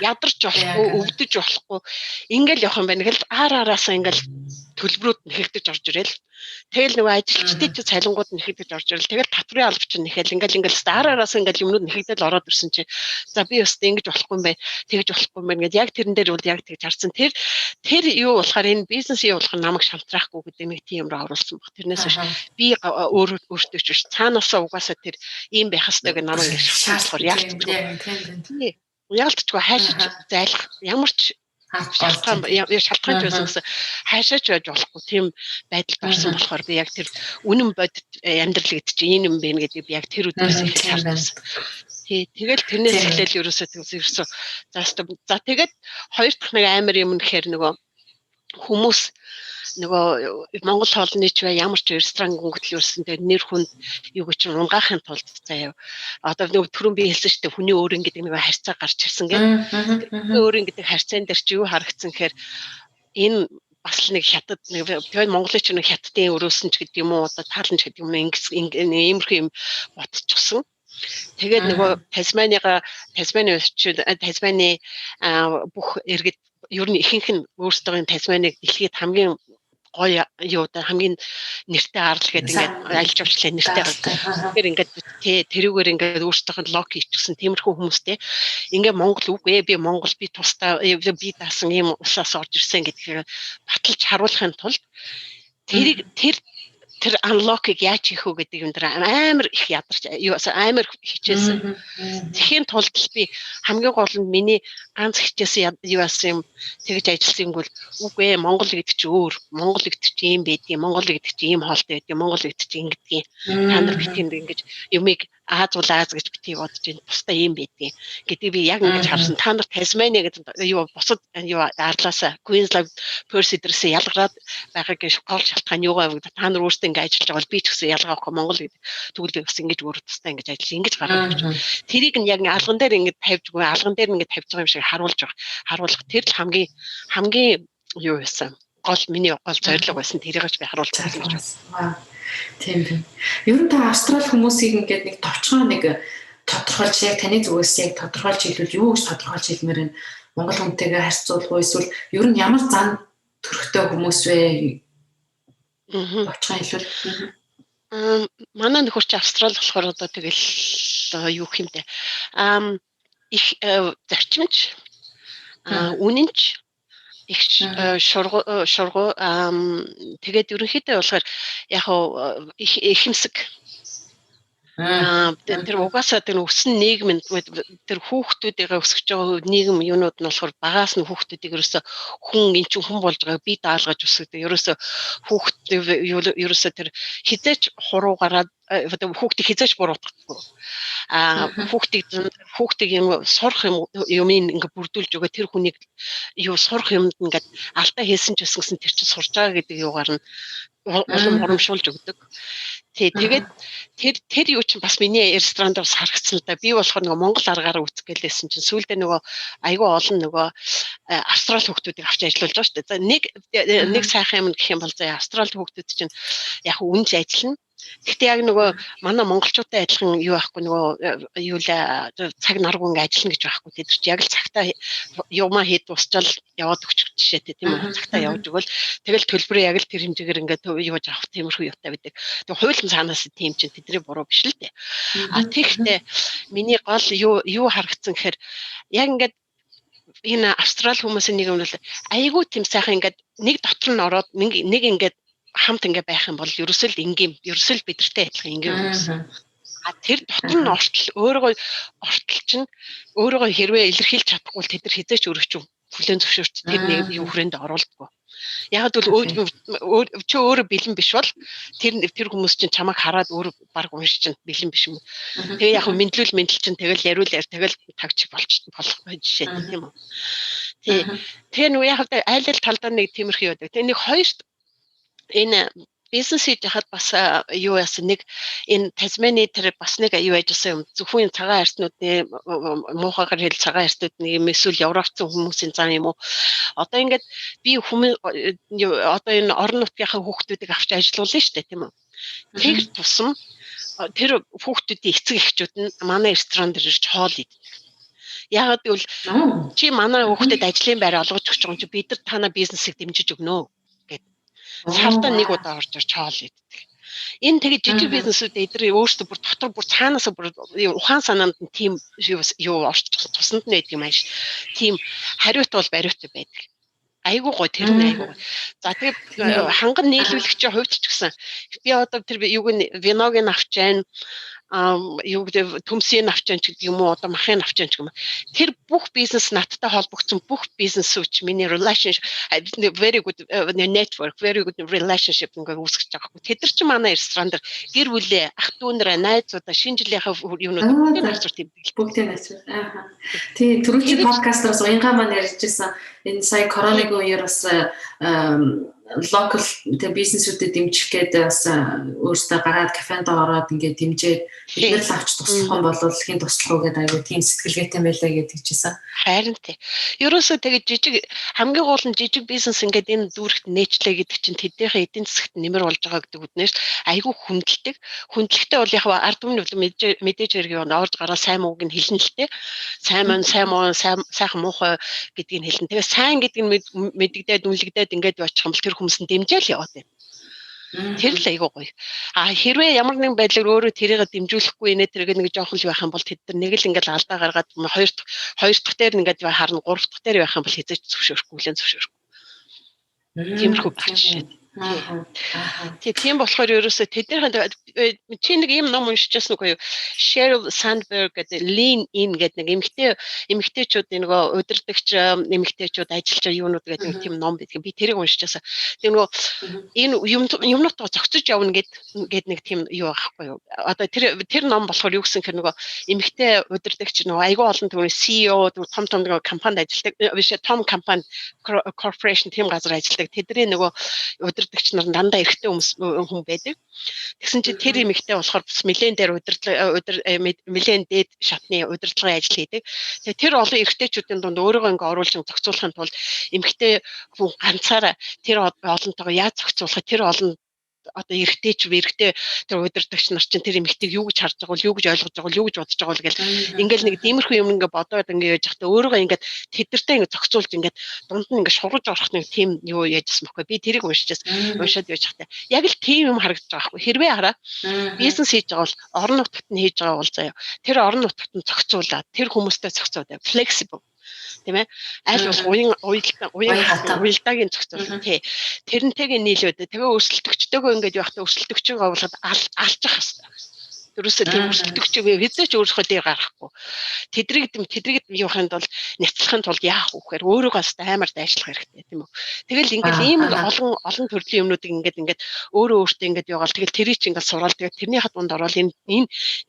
ядарч болохгүй өвдөж болохгүй ингээл явах юм байна гэл араасаа ингээл төлбөрүүд нь хэвдэж орж ирэл тэгэл нөгөө ажилчдын ч цалингууд нь хэвдэж орж ирэл тэгэл татврын албач нь нэхэл ингээл араасаа ингээл юмнууд нь хэвдэл ороод ирсэн чи за би өстө ингэж болохгүй юм байна тэгж болохгүй юм байна гэд яг тэрэн дээр бол яг тэгж харсан тэр юу болохоор энэ бизнес юу болох намайг шалтраахгүй гэдэг нэг тийм юмроо оруулсан баг тэрнээс би өөртөө ч биш цаанаасаа угаасаа тэр ийм байх хэвээр намайг шаардлагаар ялтчгүй хайшиж зайлах ямар ч шалтгаан байсан гэсэн хайшаач байж болохгүй тийм байдалд орсон болохоор би яг тэр үнэн бодит амьдрал гэдэг чинь энэ юм байна гэдэг би яг тэр өдрөөс эхэлж харсан. Тэгэл тэрнээс эхлээл ерөөсөө за тэгээд хоёр дахь нэг амар юм нэхэр нөгөө хүмүүс нөгөө Монгол хоолны ч бай ямар ч ресторан гүнгэл юусэн тэгээд нэр хүнд юу гэж унгаахын тулд заяа одоо нөгөө түрүүн би хэлсэн шүү дээ хүний өөрийн гэдэг нэг харьцаа гарч ирсэн гэдэг өөрийн гэдэг харьцаан дээр чи юу харагдсан гэхээр энэ бас нэг хятад нэг тэгээд Монголын ч нэг хятадын өрөөсөн ч гэдэг юм уу одоо тааланч гэдэг юм иймэрхүү юм ботчихсон. Тэгээд нөгөө Тасманы бүх иргэд ер нь ихэнх нь өөрсдөө Тасманыг дэлхийд хамгийн гоё юу одоо хамгийн нэртэй арал гэдэг ингээд алж авчлаа нэртэй гардаг. Тэгэхээр ингээд тэрүүгээр ингээд өөрсдөө лог хийчихсэн тиймэрхүү хүмүүстэй ингээд Монгол үгүй би Монгол би тусдаа би даасан ийм усаас орж ирсэн гэдгийг баталж харуулахын тулд тэр unlock-ыг яаж хийх вэ гэдэг юм дээр амар их ядарч амар хичээсэн. Тэхийн тулд би хамгийн гол нь миний ганц хичээсэн юу байсан юм тэгж ажилласан юм бол үгүй Монгол гэдэг чинь өөр. Монгол гэдэг чинь ийм байдгийг, Монгол гэдэг чинь ийм хоолтой байдгийг, Монгол гэдэг чинь ингэдгийг. Та нар битгийнд ингэж юмыг Аз гэж битгий бодож байна. Бусдаа ийм байдгийг. Гэдэг би яг ингэж харсан. Та нар Тасмани гэдэг юу бусад юу арлаасаа Queensland Perth дээрээс ялгараад байгаагийн гол шалтгаан юугаа вэ? Та нар өөрсдөө ингэж ажиллаж байгаа бол би ч гэсэн ялгаахгүй Монгол гэдэг тэгвэл би бас ингэж өөр тусдаа ингэж ажиллаж ингэж гараад ирж байна. Тэрийг нь яг алган дээр ингэж тавьжгүй алган дээр ингэж тавьж байгаа юм шиг харуулах тэр л хамгийн юу байсан. Миний гол зорилго байсан. Тэрийг ч би харуулж байгаа юм байна. Тийм. Ер нь та австрал хүмүүсийг ингээд нэг товчгоо нэг тодорхойлж яг таны зүгээс яг тодорхойлж хэлвэл юу гэж тодорхойлж хэлмээр байна. Монгол хүнтэйгээ харьцуулах уу эсвэл ер нь ямар зан төрхтэй хүмүүс вэ? Очихын хэлвэл. Манай нөхөр чи Австрали болохоор одоо тэгэл юу юм бэ? Их зарчимч үнэнч их шургуу тэгээд ерөнхийдөө болохоор яг ихэмсэг тэр угаасаа тэр өссөн нийгэм тэр хүүхдүүдээ өсгөж байгаа нийгэм юунууд нь болохоор багаас нь хүүхдүүдийг ерөөсө хүн эн чинь хүн болж байгаа би даалгаж өсгөдөг ерөөсө хүүхд ерөөсө тэр хизээч хуруу гараад хүүхдийг хизээч буруутгахгүй хүүхдийг юм сурах юм ингээ бүрдүүлж өгөө тэр хүнийг юу сурах юмд ингээд алдаа хийсэн ч гэсэн тэр чинь сурж байгаа гэдэг юугаар нь урамшуулж өгдөг. Тэгээд тэр юу чинь бас миний ресторанд бас харагдсан л да. Би болохоор нөгөө Монгол аргаараа үүсэх гэлээсэн чинь сүүлдээ нөгөө айгүй олон нөгөө австрал хүүхдүүдийг авч ажиллуулж байгаа шүү дээ. За нэг сайхан юм гэх юм бол за австрал хүүхдүүд чинь яг үнж ажиллана. Гэхдээ яг нөгөө манай монголчуудтай адилхан юу байхгүй нөгөө юу л цаг наргүй ингээ ажиллана гэж байхгүй. Тэд чи яг л цагтаа юмаа хэд дуусчаал яваад өгчих жишээтэй тийм үү. Цагтаа явж өгвөл тэгэл төлбөрөө яг л тэр хэмжээгээр ингээ юуж авах тиймэрхүү юутай байдаг. Тэг хуулийн цаанаас тийм чинь тэдний буруу биш л дээ. Тэгэхдээ миний гол юу харагдсан гэхээр яг ингээд энэ австрал хүмүүсийн нэг юм бол айгүй тийм сайхан ингээд нэг дотор нь ороод нэг ингээд хамт ингээ байх юм бол ерөөсөө л ингийн ерөөсөө л бидэртэй адилхан ингийн хүмүүс. Тэр дотор нь өөрийгөө чинь өөрийгөө хэрвээ илэрхийлж чадахгүй бол тэд нар хизээч өргөч хүлэн зөвшөөрч тэр нэг юу хүрээнд оруулдаггүй. Яг л чи өөрөө бэлэн биш бол тэр хүмүүс чинь чамайг хараад өөр баг уншиж чинь бэлэн биш юм. Тэгээ яг мэдлэл чинь тэгэл яриул тэгэл тагч болох жишээ тийм үү. Тэгээ нүг яг айл талдаа нэг тиймэрхүү яадаг. Тэгээ нэг хоёр энэ бизнес хийж хахад бас юу яасан нэг энэ Tasmania тэр бас нэг юу яжсан юм зөвхөн цагаан арьснуудны муухайгаар хэл цагаан арьснуудны юм эсвэл европцсон хүмүүсийн зан юм уу одоо ингээд би хүмүүс одоо энэ орон нутгийнхаа хүүхдүүдийг авч ажилуулна шүү дээ тийм үү тэр тусам тэр хүүхдүүдийн эцэг эхчүүд нь манай ресторан дээр ирж хоол иддэг. Яагаад гэвэл чи манай хүүхдэд ажлын байр олгож өгч байгаа юм чи бид нар танаа бизнесийг дэмжиж өгнө. Сартаа нэг удаа орж ирж хоол иддэг. Энэ тэгээд жижиг бизнесүүд эдгээр өөрсдөө бүр дотор бүр цаанаас бүр ухаан санаанд нь тийм юу орчих тусанд нь байдаг юм ааш. Тийм хариут бол бариутай байдаг. Айгуу гой тэр нь айгуу. За тэгээд ханган нийлүүлэгчийн хувьд ч гэсэн би одоо тэр юуг нь виног нь авч जैन юу гэдэг төмсийн авчаан ч гэдэг юм уу одоо махын авчаан ч юм. Тэр бүх бизнес надтай холбогдсон бүх бизнесүүч миний relationship very good network very good relationship ингээ үүсгэж байгаа хгүй. Тэд нар ч манай ресторан дээр гэр бүлээ ах дүү нараа найзуудаа шинэ жилийнхаа юмнууд бүгдийг харцур тэмдэг. Бүгдийг харцур. Аа. Тий түрүүчийн подкастраас уянгаа маань ярьжсэн энэ сая коронавигийн үеэр бас local the бизнесүүдэд дэмжих гэдэг бас өөртөө гараад кафенд ороод ингээд дэмжээд бид нар авч туслах юм бол хин туслах уу гэдэг аягүй тийм сэтгэлгээтэй байлаа гэдэг чийсэн. Харин тий. Ерөөсөө тэгээд жижиг хамгийн гол нь жижиг бизнес ингээд энэ дүүрэгт нээчлээ гэдэг чинь тэднийхээ эдийн засагт нэмэр болж байгаа гэдэг үднээс аягүй хүндэлдэг. Хүндлэгтэй бол яг ард түмний мэдээж хэрэг юм орж гараад сайн мууг нь хэлнэ л тий. Сайн сайхан муухай гэдгийг хэлнэ. Тэгээд сайн гэдэг нь мэддэгдээд үнэлэгдээд ингээд очих юм бол тэр хүмүүс нь дэмжээл яваад байна. Тэр л айгуу гоё. Хэрвээ ямар нэгэн байдлаар өөрөө тэрийг дэмжүүлэхгүй нэ тэрэг нэг жоохон л байх юм бол тэд нар нэг л ингээд алдаа гаргаад хоёр дахь дээр ингээд харна гурав дахь дээр байх юм бол хязгаарч зөвшөөрөхгүй лэн зөвшөөрөхгүй. Тиймэрхүү багч. Тийм болохоор ерөөсөө тэднийхэн чи нэг юм ном уншижсэн үгүй юу? Sheryl Sandberg гэдэг Lean In гэдэг нэг эмэгтэйчүүдийн нөгөө удирдагч эмэгтэйчүүд ажиллаж байгаа юунууд гэдэг нэг тийм ном байдаг. Би тэрийг уншижсэн. Тэгээ нөгөө энэ юмнуудаа зохицож явна гэдэг нэг тийм юу аахгүй юу? Одоо тэр ном болохоор юу гэсэн хэр нөгөө эмэгтэй удирдагч нөгөө айгүй олон түүний CEO том нөгөө компанид ажилладаг биш том компани corporation тийм газар ажилладаг. Тэдний нөгөө удирдагч нар дандаа эрэгтэй хүн байдаг. Тэгсэн чинь тэр эмэгтэй болохоор бас нэлээд дээр нэлээд дээд шатны удирдлагын ажил хийдэг. Тэгээ тэр олон эрэгтэйчүүдийн дунд өөрийгөө ингээ оруулж зохицуулахын тулд эмэгтэй хүн ганцаараа тэр олонтойгоо яаж зохицуулах тэр олон одоо эрэгтэй тэр удирдагч нар чинь тэр эмэгтэйг юу гэж харж байгаа бол юу гэж ойлгож байгаа бол юу гэж бодож байгаа бол гэл ингээл нэг тиймэрхүү юм ингээ бодоод ингээ яаж захтаа өөрийгөө ингээ тэдэртэй ингээ зохицуулж ингээ дунд нь ингээ шургаж орох нэг тийм юу яажсан байхгүй. Би тэрийг уншаад яаж захтаа. Яг л тийм юм харагдаж байгаа байхгүй. Хэрвээ хараа бизнес хийж байгаа бол орон нутагт нь хийж байгаа бол заяа. Тэр орон нутагт нь зохицуулаад тэр хүмүүстэй зохицуулаад flexible тийм ээ аль болох уялдаагийн зохицуул тий тэрнтэйгээ нийлээд тэгээ өрсөлдөгчтэйгөө ингээд явахдаа өрсөлдөгчийг оруулаад алчих хэвээр ерөөсөө тэр өрсөлдөгчийг хэзээ ч өөрийнхөө дээр гаргахгүй тэдрийг явахын тулд няцлахын тулд яах вэ гэхээр өөрийгөө амар дайшлах хэрэгтэй тийм үү тэгэл ингээд ийм олон төрлийн юмнуудыг ингээд өөрөө өөртөө ингээд яваал тэгэл тэрийг чи ингээд сураал тэгээ тэрний хад дунд ороод энэ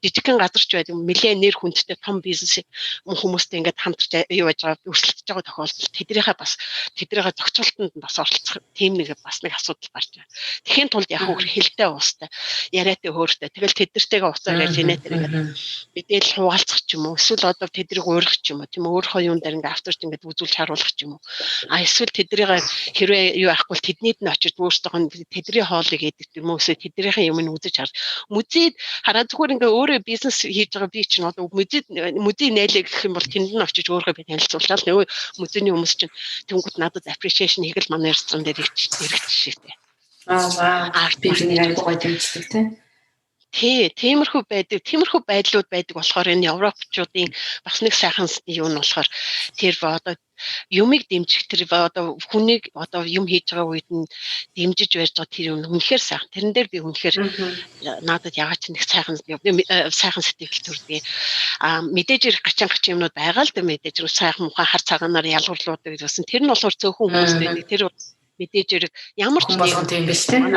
жижигхэн газар ч байдаг нэлээд нэр хүндтэй том бизнес хүмүүстэй ингээд хамтарч юу яаж байгаа өрсөлдөж байгаа тохиолдолд тэдрийнхээ зохицуултанд бас оролцох тийм нэг бас нэг асуудал гарч байна. Тэхийн тулд яг хөр хилтэй уустай яриатай хөөртэй тэгэл тэдэртэйгээ уцаар ярьж инээ тэр ингээд мэдээл хуваалцах ч юм уу эсвэл одоо тэдрийг уурах ч юм уу тийм өөрийнхөө юм дээр ингээд авторч ингээд үзүүлж харуулах ч юм уу эсвэл тэдрийг хэрвээ юу ахгүй тэднийд нь очиж өөртөө тэдрийн хоолыг идэх юм уу эсвэл тэдрийнхээ юм нь үзэж музейд хараа зүгээр ингээ өөрөө бизнес хийж байгаа би чинь одоо музей нээлээ гэх юм бол тэнд нь очиж өөрөө би танилцуулаад нөгөө музейний хүмүүс чинь тэнгууд надад appreciation хийгээл манай ресторан дээр ирэх жишээтэй. Арт бизнес гоё дэмждэг тий тиймэрхүү байдлууд байдаг болохоор энэ европчуудын бас нэг сайхан юу нь болохоор тэр одоо юмыг дэмжих тэр одоо хүнийг одоо юм хийж байгаа үед нь дэмжиж барьж байгаа тэр юм үнэхээр сайхан. Тэрэн дээр би үнэхээр надад ягаад ч нэг сайхан сэтгэл төрдгийг мэдээж ирэх гачаан юмнууд байгаа л да мэдээж сайхан муухай хар цагаанаар ялгарлуудаг гэсэн. Тэр нь болохоор цөөхөн хүмүүс байдаг. Тэр мэдээж ирэх ямар ч тийм биш тийм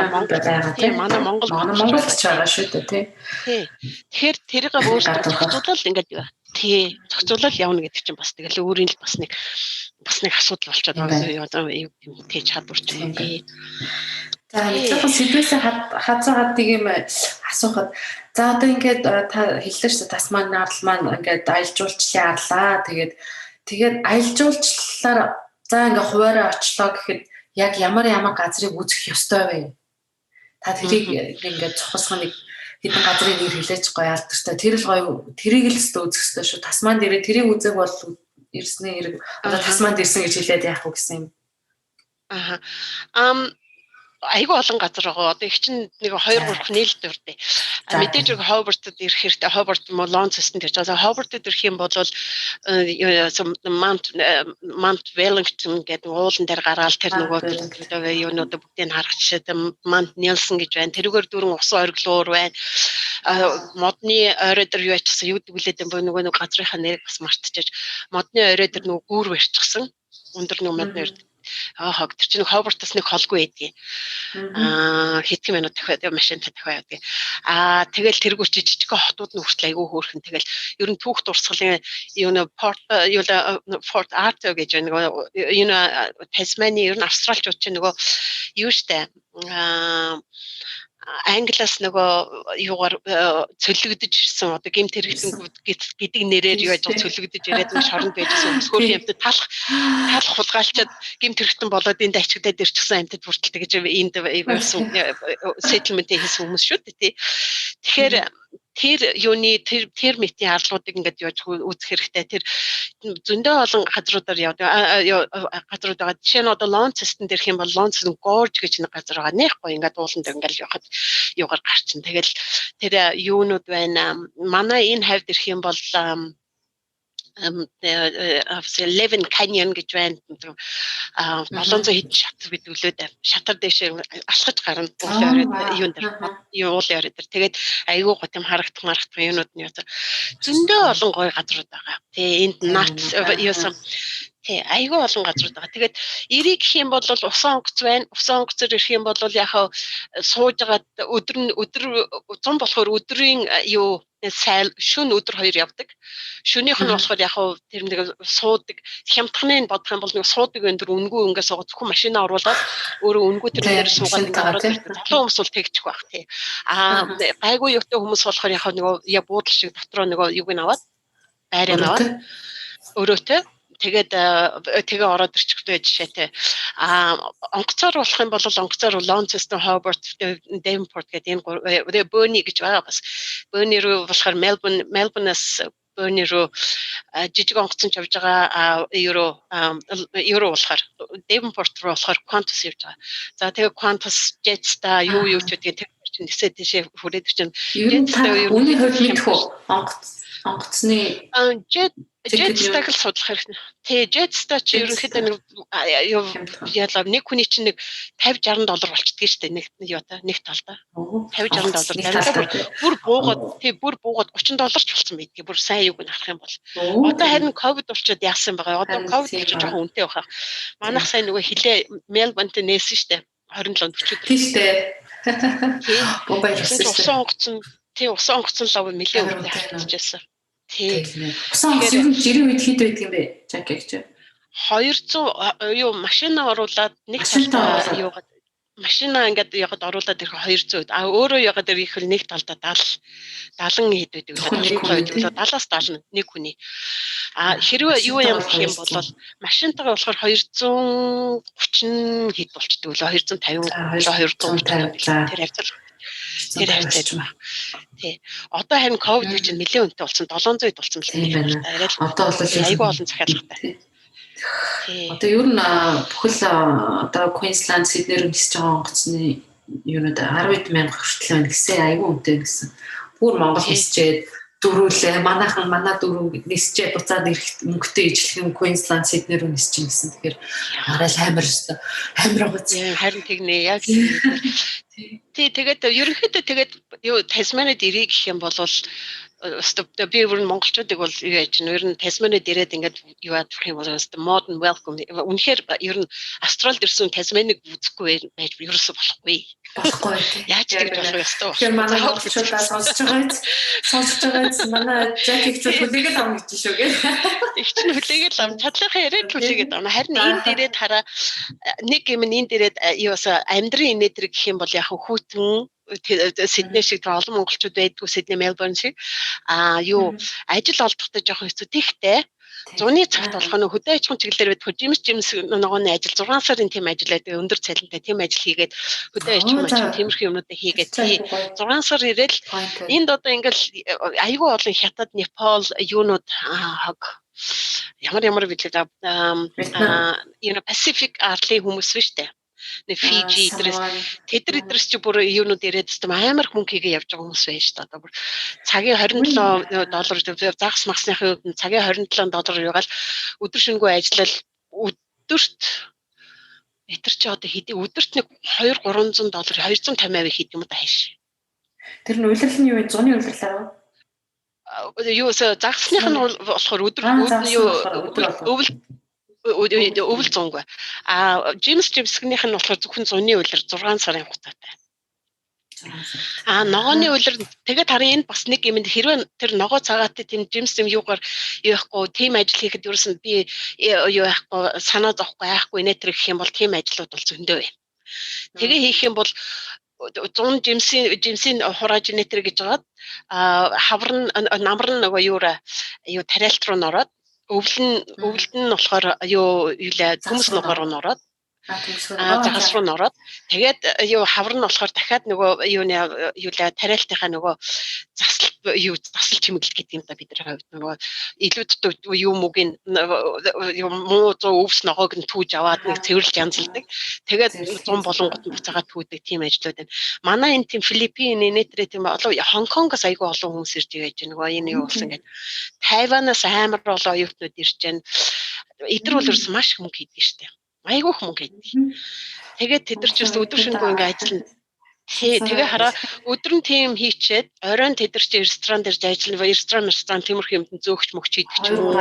манай Монголд ч байгаа шүү дээ тий. Тэгэхээр тэрийг өөрсдөө зохицуулаад ингээд тий зохицуулаад явна гэдэг чинь бас тэгэл өөрийн л бас нэг асуудал болчиход байгаа одоо тий чадвар ч юм тий. За зөвхөн сэдвээсээ хазаагаад юм асуухад за одоо ингээд та хэллээ шүү Тасманы арал маань ингээд аялжуулчлалын арлаа тэгээд аялжуулчлалаар за ингээд хуваараа очлоо гэхэд яг ямар газрыг үзэх ёстой вэ? Та тэрийг ингээд цохосгоо нэг хэдэн газрыг нэр хэлээж гоё алдартай. Тэр л гоё. Тэрийг л өстө үзэх ёстой шүү. Тасман дээрээ тэрийг үзэх бол ирсний хэрэг одоо Тасманд ирсэн гэж хэлээд яах вэ гэсэн юм. Айгүй олон газар байгаа. Одоо их чинь нэг 2-3 нийлд өрдөө. Мэдээж Ховертд ирэх хэрэгтэй. Ховерт Молонцэнд ирж байгаа. Ховертд ирэх юм бол Mount Wellington гэдэг уулан дээр гараад тэр нөгөө юунууд бүгдийг харах жишээ Mount Nelson гэж байна. Тэрүүгээр дөрвөн усан ориглуур байна. Модны орой дээр юу ячсан юу гэвэл нөгөө газрынхаа нэрийг бас мартчихаж модны орой дээр нөгөө гүүр барьчихсан. Өндөр нөгөө модны орой хог тэр чинь Ховертс нэг холгүй байдгийг. Хэдхэн минут дахиад машинтай дахиад явдаг. Тэгэл тэргүүр жижигхэн хотууд нь хүртэл айгүй хөөрхөн. Тэгэл ер нь түүх дурсгалын Fort Arthur гэж нэг Тасманы ер нь австралчууд чинь нөгөө юу штэ Англиас нөгөө юугаар цөлөгдөж ирсэн одоо гэмт хэрэгтэнгүүд гэдэг нэрээр юу яаж цөлөгдөж ирээд нэг шоронд байжсэн хүмүүс хөөрхөн амьтад талах хулгайлчаад гэмт хэрэгтэн болоод энд ачигдаад ирчихсэн амьтад бүртэл тэгж энд settlement хийсэн хүмүүс шүү дээ тий. Тэгэхээр тэр мэтийн арлуудыг ингээд яаж үзэх хэрэгтэй. Тэр зөндөө олон газруудаар явдаг. Газрууд байгаа. Жишээ нь одоо Лонцестон дээрх юм бол Лонцестон Gorge гэж нэг газар байгаа. Нэх гоё ингээд уулан дээр ингээд явахад юугаар гарчин. Тэгэл тэр юунууд байна. Манай энэ хавьд ирэх юм бол Leven Canyon гэж байна. 700 хэд шатар бид өлөөд шатар дээшээ алхаж гарна уулын орой дээр. Тэгээд айгүй гоо тийм харагдах юунууд нь зөндөө олон гоё газрууд байгаа. Тэгээ энд нат юусан айгүй олон газрууд байгаа. Тэгээд эрийг гэх юм бол усан онгоц байна. Усан онгоцоор ирэх юм бол яхаа сууж агаад өдөр зам болохоор өдрийн шөнө өдөр 2 явдаг. Шөнийх нь болохоор яхаа тэр нэг суудаг хямдхныг бодох юм бол нэг суудаг өндөр үнгүй ингээд суугаад зөвхөн машинаа оруулаад өөрөө үнгүй тэр дээр суугаад залуу хүмүүс бол тэгчих байх тий. Гайгүй юутай хүмүүс болохоор яхаа нөгөө буудлын шиг дотроо нөгөө юуг нь аваад байраа аваад өрөөтэй тэгээд тэгээ ороод ирчихвээ жишээтэй. Онгоцоор болох юм бол онгоцоор Launceston, Hobart, Devonport гэдэг энэ Burnie гэж байгаа бас. Burnie руу болохоор Melbourne-аас Burnie руу жижиг онгоцон явж байгаа euro болохоор Devonport руу болохоор Qantas явж байгаа. За тэгээ Qantas, Jetstar юу ч үгүй чинь нисээд тийшээ хүрээд чинь Jetstar үүний хувьд мэдэх үү? Онгоцны Jetstar л судлах хэрэгтэй. Тий, Jetstar чи ерөнхийдөө нэг яалаа нэг хүний чинь нэг $50-60 болчихдгийг шүү дээ. Нэг талдаа. $50-60 тавилаа бүр буугаад $30 ч болсон байдгийг бүр сайн юуг нь харах юм бол. Одоо харин ковид болчиход яасан байгаа. Одоо ковид болчиход жоохон үнэтэй байхаа. Манайх сайн нөгөө хилээ Melbourne-т нээсэн шүү дээ. 27 40 тий шүү дээ. Усан онгоцон лав нэлээд үнэтэй харагдчихсан. Тий. Усан онгоц ер нь жирийн үед хэд байдаг юм бэ? Жак гэж. 200 юу машина оруулаад нэг талдаа юугаад машина ингээд ягаад оруулаад ирэх 200. Өөрөө ягаад ирэх хэл нэг талдаа 70 хэд байдаг вэ? 70-аас 70 нэг хүний. Хэрвээ юу юм гэх юм бол машинтайгаа болохоор 230 хэд болчдөг лөө 250 тэр хавцаж байна. Тий. Одоо харин ковид чинь нэлээд үнэтэй болсон 700 болсон л байна. Одоо бол айгүй олон захиалгатай. Одоо ер нь бүхэл одоо Queensland, Sydney-ээр нисэж байгаа онгоцны юунууд 10,000 хүртэл байна гэсэн айгүй үнэтэй гэсэн. Бүр Монгол нисчээд дөрүүлээ. Манай дөрөв нисчээ буцаад ирэх мөнгөтэй ижлэх юм Queensland, Sydney-ээр нисэж гэсэн. Тэгэхээр арай л амар гоц. Харин тэгнэ яг тий тэгээд ерөнхийдөө тэгээд юу Tasmaniad ирэх гэх юм бол би өөр монголчуудыг бол юу яаж нь ер нь Tasmaniad ирээд ингээд юу авах юм бол modern welcome үнэхээр ер нь Австралид ирсэн Tasmaniad үзэхгүй байж ерөөсөө болохгүй. Яаж тэгж болох вэ? Тэгэхээр манай монголчуудаа сонсож байгаа манай Jack-ийг хүлээгээд авах гэж шүү гээ. Их ч хүлээгээд ам чадлынхаа яриад хүлээгээд авна. Харин энд дээрээ хараа нэг юм энд дээрээ юуса амьдрын инээдрэг гэх юм бол яг хүүтэн Сидней шиг олон монголчууд байдгүй Сидней Мельбурн шиг юу ажил олдохдоо жоохон хэцүү тэгтээ зуны цагт болох нь хөдөө аж ахуйн чиглэлээр байдаг Жимс ногооны ажил 6 сарын тийм ажил байдаг өндөр цалинтай тийм ажил хийгээд хөдөө аж ахуйн тиймэрхүү юмнуудаа хийгээд 6 сар ирээл энд одоо ингээл айгүй олон хятад Непал юунууд ямар билээ Pacific Арлын хүмүүс биш үү нэг Фижи тэдрээс чи бүр юунууд ирээд амар хүн хийгээ явж байгаа хүмүүс байж та одоо бүр цагийн $27 загас магсныхын цагийн $27 юугаал өдөр шөнөгүй ажиллал өдөрт метр чи одоо хэдий өдөрт нэг $200-300 $250 хийх юм да хайш. Тэр нь улирал нь юу вэ? Зуны улирлаа юу загасных нь болохоор өдөр өвөл зунгүй. Жимсгнийх нь болохоор зөвхөн зуны улир 6 сарын хугацаатай. Ногооны улир тэгээд харин энэ бас нэг юм хэрвээ тэр ногоо цагаатай тийм жимс юугаар яахгүй тийм ажил хийхэд ерөөсөн би юу яахгүй санаа зовхгүй яахгүй нэтэр гэх юм бол тийм ажлууд бол зөндөө байна. Тэгээ хийх юм бол 100 жимсийн хурааж нэтэр гэж жагаад намар нь нөгөө юу тариалт руу нороод өвөлд нь болохоор юу хүмүүс нугаар руу нороод загас руу нороод тэгээд юу хавар нь болохоор дахиад нөгөө тариалтынхаа нөгөө засал чимэглэл гэдэг юм да бидний хувьд нөгөө илүүд юу мөгийн муу өвс ногоог нь түүж аваад нэг цэвэрлж янзалдаг. Тэгээд 100 болонгот буцаагаад түүдэг тийм ажлууд байна. Манай энэ тийм Филиппин нэтрээ тийм олон Хонконгоос айгүй олон хүмүүс ирж байгаа гэж нөгөө энэ юу болсон гэдэг. Тайванаас амар олон оюутнууд ирж байна. Эдгээр бол ерөөс маш их мөнгө хийдэг шүү дээ. Айгүй их мөнгө хийдэг. Тэгээд тэд нар ч өдөр шөнөгүй ингээ ажиллана. Тэгээ хараа өдөр нь тийм хийчээд оройн тэд нар чи ресторан дээр ажиллана. Ресторан тиймэрхүү юмд зөөгч мөгч хийдэг ч юм уу.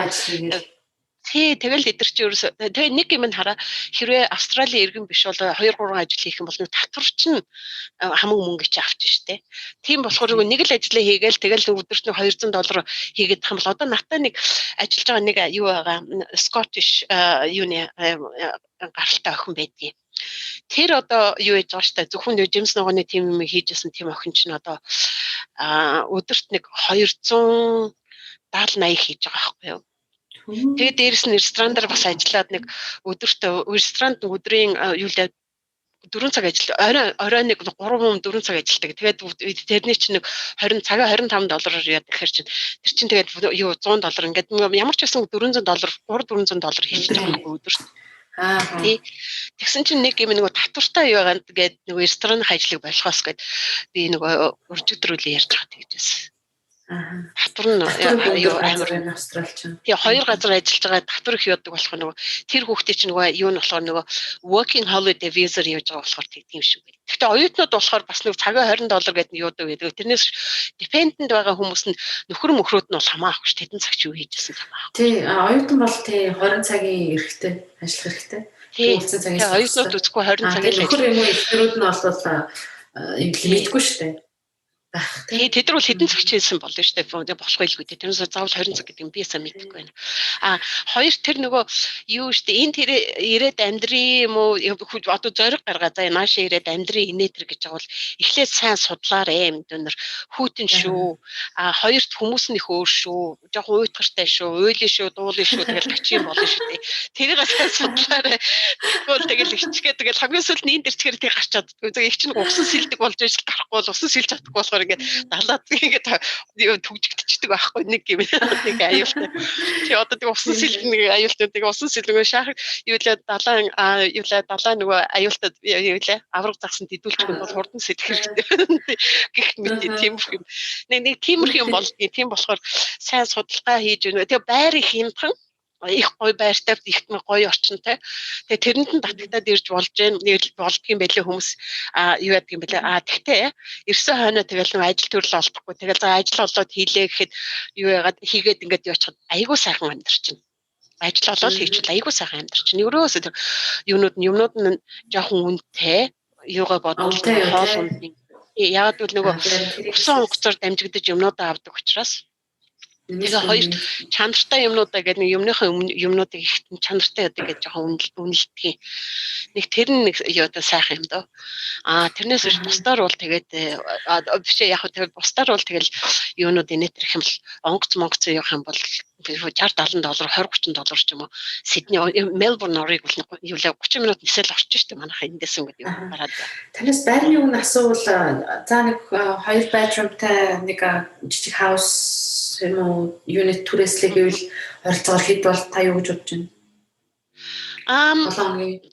Тэгэл эдэр чи ерөөсөө тэгээ нэг юм хараа хэрвээ Австралийн иргэн биш бол 2-3 ажил хийх юм бол татвар чинь хамаг мөнгө чи авч штэ. Тийм болохоор нэг л ажлаа хийгээл тэгэл өдөрт нь $200 хийгээд тах юм бол одоо натаа нэг ажиллаж байгаа нэг юу байгаа Scottish юуны гаралтай охин байдгийг. Тэр одоо юу яж байгаа штэ зөвхөн жимс ногооны тийм юм хийжсэн тийм охин чинь одоо өдөрт нэг 270-80 хийж байгаа байхгүй юу? Тэгээд дээрэс нь ресторантаар бас ажиллаад нэг өдөртөө ресторанд өдрийн юу л 4 цаг ажил орой нэг 3-4 цаг ажилладаг. Тэгээд тэрний чинь нэг 20 цагаа $25 яа гэхээр чинь тэр чинь тэгээд юу $100 ингээд ямар ч байсан $400 $300-400 хэлж байгаа байхгүй өдөрт. Тий. Тэгсэн чинь нэг юм нөгөө татвартай юу байгаа гэдэг нөгөө рестораны ажлыг болохоос гээд би нөгөө өржигдрүүлээ ярьж байгаа тэгжээс. Татвар нь юу амар австралчин. Тэгээ 2 газар ажиллаж байгаа татвар их яадаг болох нөгөө тэр хүүхдээ чинь нөгөө юу нь болохоор нөгөө working holiday visa явж байгаа болохоор тийм шиг байна. Гэхдээ оюутнууд болохоор бас нэг цагаа $20 гэдэг нь юудаг гэдэг. Тэрнээс dependent байгаа хүмүүс нь нөхөр мөхрөөд нь бол хамаахгүй ш. Тэдэн цагч юу хийжсэн хамаахгүй. Тий, оюутан бол тий 20 цагийн эрэхтэй ажиллах хэрэгтэй. Тийм оюутнууд үзэхгүй 20 цагийн нөхөр юм уу ихнэрүүд нь бол юм лимитгүй шүү дээ. Тий тэд нар бол хэдэн цагч хийсэн болно шүү дээ. Болохгүй л үү. Тэрнээс заавал 20 цаг гэдэг нь би сайн мэдэхгүй байна. Хоёр тэр нөгөө юу шүү дээ. Энэ тэр ирээд амьдрий юм уу одоо зориг гаргаа за наашаа ирээд амьдрий инээдэр гэж байгаа бол эхлээд сайн судлаарэ мэдэнэр хүүтэн шүү. Хоёрт хүмүүс нь их өөр шүү. Жохон уйтгартай шүү. Уйлын шүү, дуулын шүү тэгэл тачин болно шүү дээ. Тэрийг сайн судлаарэ. Тэгвэл тэгэл ичгээ тэгэл хамгийн сүүлд нь энэ дэр чигээр тэг гарч чаддгүй. Их чинь усан сэлдэг болж иж гарахгүй бол усан сэлж чадахгүй болохоор ингээд далаад ингээд түгжигдчихдэг байхгүй нэг юм нэг аюултай. Тий одоо тэг усан сэлд нэг аюултай тэг усан сэлд нөгөө шах юу лээ далаа нөгөө аюултай юу лээ авраг загсан дидүүлчих юм бол хурдан сэлэх хэрэгтэй. Гэх мэт тиймэрхүү юм. Нэг тиймэрхүү юм болдгийг тийм болохоор сайн судалгаа хийж өгнө. Тэгээ байр их хямдхан их гоё байртай их гоё орчинтай. Тэгээ тэрэнд нь татгатаад ирж болж болдгийм байлээ хүмүүс юу яадаг юм бэлээ. Тэгтээ ирсэн хойноо тэгэл нэг ажил төрөл олдохгүй. Тэгэл за ажил олоод хийлээ гэхэд юу яагаад хийгээд ингээд явчихад айгүй сайхан амьдарч байна. Ажил олоод хийчихвэл айгүй сайхан амьдарч байна. Ерөөсөө тэр юмнууд нь жоохон үнэтэй юугаа бодвол хоол ундын яагаад гэвэл нөгөө усан онгоцоор дамжигдаж юмнуудаа авдаг учраас тэгээ хоёрт чанартай юмнуудаа гэдэг нэг юмныхаа юмнуудыг их чанартай яадаг гэж жоохон үнэлдэг. Нэг тэр нэг яада сайхан юм доо. Тэрнээс биш бусдаар бол тэгээд биш яг хөө бусдаар бол тэгэл юунууд инээтрэх юм бол онгоц явах юм бол $60-70 $20-30 ч юм уу. Сидней Мельбурн орыг бол юу лээ 30 минут нисэл орчих штэ манайхаа эндээс ингээд юу гараад. Танаас байрны өмнө асуувал за нэг 2 bedroomтай нэг жижиг хаус юм уу юнит түрээслэх гэвэл ойролцоогоор хэд бол та юу гэж бодож байна?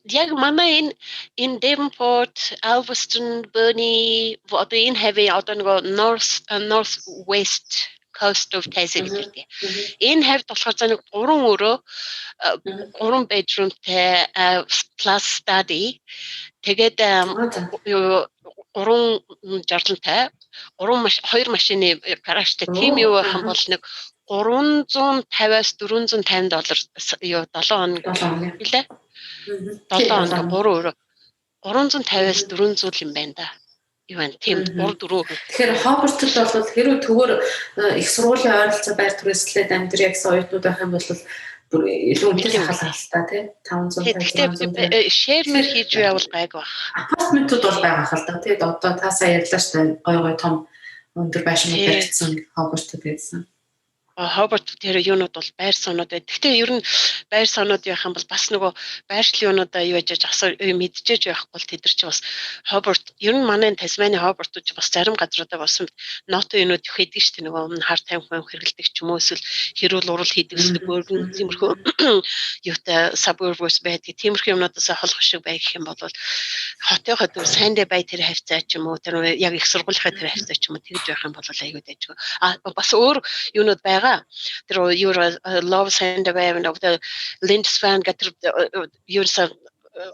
Яг манай энэ Devonport, Alveston, Burnie, одоо энэ heavy одоо нэг north west coast of Tassie гэдэг. Энэ хавьд болохоор за нэг 3 bedroomтэй plus study. Тэгээд 3 жарлантай 2 машины гаражтай тийм юу хам бол нэг $350-450 юу 7 хоног гэлээ. 7 хоног 350-400 юм байна да. Юу вэ? Тийм 3-4. Тэгэхээр Хобартд бол хэрвээ төгөр их сургуулийн ойролцоо байр түрээслээд амьдрий гэсэн оюутнууд байх юм бол бүр илүү үнэтэй хахалтай тий 500 шеэрмэр хийж явал гайг баг. Апартментууд бол байгаа хэл та тий одоо та сая ярьлаа шүү дээ гой том өндөр байшинууд барьсан Хобартд байсан. Хобарт тэр юунууд бол байр суунууд байна. Гэхдээ ер нь байр суунууд явах юм бол бас нөгөө байршлын юунуудаа юу яаж мэдчихэж байхгүй бол тэд нар чи бас Хобарт ер нь манай Тасманы Хобартууд ч бас зарим газруудаа бас ното юунууд их хийдэг шүү дээ. Нөгөө өмнө хар тамхи хэрэгэлдэг ч юм уу эсвэл хэрүүл урал хийдэг эсвэл бөөргөн тиймэрхүү юутай suburbs байдаг. Тиймэрхүү юмнуудаас холох шиг байх юм бол хотынхоо төв сайндэ бай тэр хавцаа ч юм уу тэр яг их сургуулийнхаа тэр хавцаа ч юм уу тэгж байх юм бол аюу дайжгүй. Бас өөр юунууд байгаа. Тэр Love Sand байвна одоо Lindspan гэдэг юусан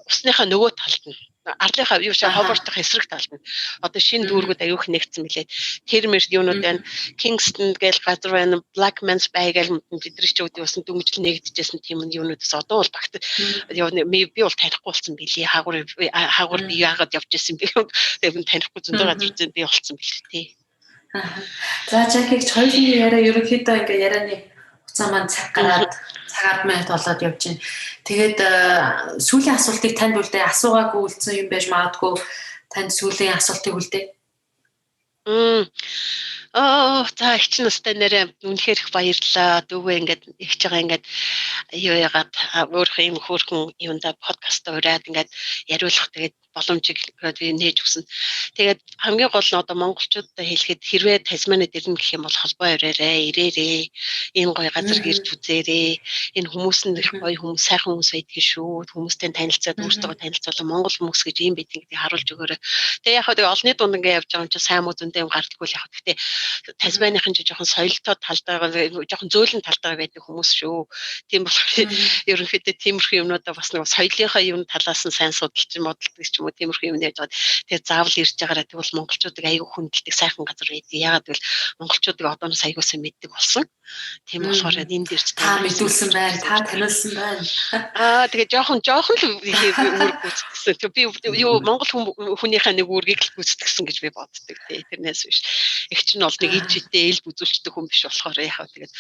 усныхаа нөгөө талд нь арлынхаа юу шиг Хобартын эсрэг талд нь одоо шинэ дүүргүүд аюух нэгдсэн мөлий тэр мэр юунууд байна Kingston гэл газар байна Blackman's Bay гэл бид нар ч үүдээ бас дөнгөжл нэгдэжсэн тийм юунуудаас одоо бол багт би бол танихгүй болсон билий хаагур би яагаад явж исэн би тэгээд танихгүй зөндөө газар зэн би болсон бил тээ. За Жакиг хоёрын яриа ерөнхийдөө ингээ ярианы хугацаа маань цагаар минут болоод явж байна. Тэгээд сүүлийн асуултыг танд үлдээ асуугаагүй үлдсэн юм байж магадгүй танд сүүлийн асуултыг үлдээ. За их ч настай нэрээ үнэхээр их баярлалаа. Дүүгээ ингээд ихж байгаа ингээд юу ягаад өөрөх юм хөөрхөн юунда подкаст ураад ингээд яриулах тэгээд боломжийг би нээж өгсөн. Тэгээд хамгийн гол нь одоо монголчуудад хэлэхэд хэрвээ Тасманид ирнэ гэх юм бол холбоо ирээрээ. Энэ гоё газар ирж үзээрээ. Энэ хүмүүс нь их гоё хүмүүс, сайхан хүмүүс байдгийг шүү. Хүмүүстэй танилцаад өөртөө танилцуулан монгол хүмүүс гэж юм байдгийг харуулж өгөөрэй. Тэгээ яг хаа тэгээ олонний дунд ингээд явж байгаа юм чи сайн муу зөндөө юм гардаггүй л яг. Гэтэ Тасманыхан ч жоохон соёлтой талдаа жоохон зөөлөн талдаа байдаг хүмүүс шүү. Тийм болохоор ерөнхийдөө тиймэрхүү юмнуудаа бас нэг соёлынхаа юм талаас нь сайн судалж модалдаг ч юм уу тиймэрхүү юм яаж байгаа. Тэгээ заавал ирж байгаараа тэгвэл монголчуудыг аягүй хүндэлдэг сайхан газар байдаг. Яагаад гэвэл монголчуудыг одооноос аягуусаа мэддэг болсон. Тийм болохоор энд ирж та мэдүүлсэн байна. Та таниулсан байна. Тэгээ жоохон л үүрэг гүйцэтгсэн. Би юу монгол хүнийхээ нэг үүргийг л гүйцэтгсэн гэж би боддог. Тэрнээс биш. Их ч нь бол нэг ижидээ эл бүзүүлчдэг хүн биш болохоор яхаа тэгээд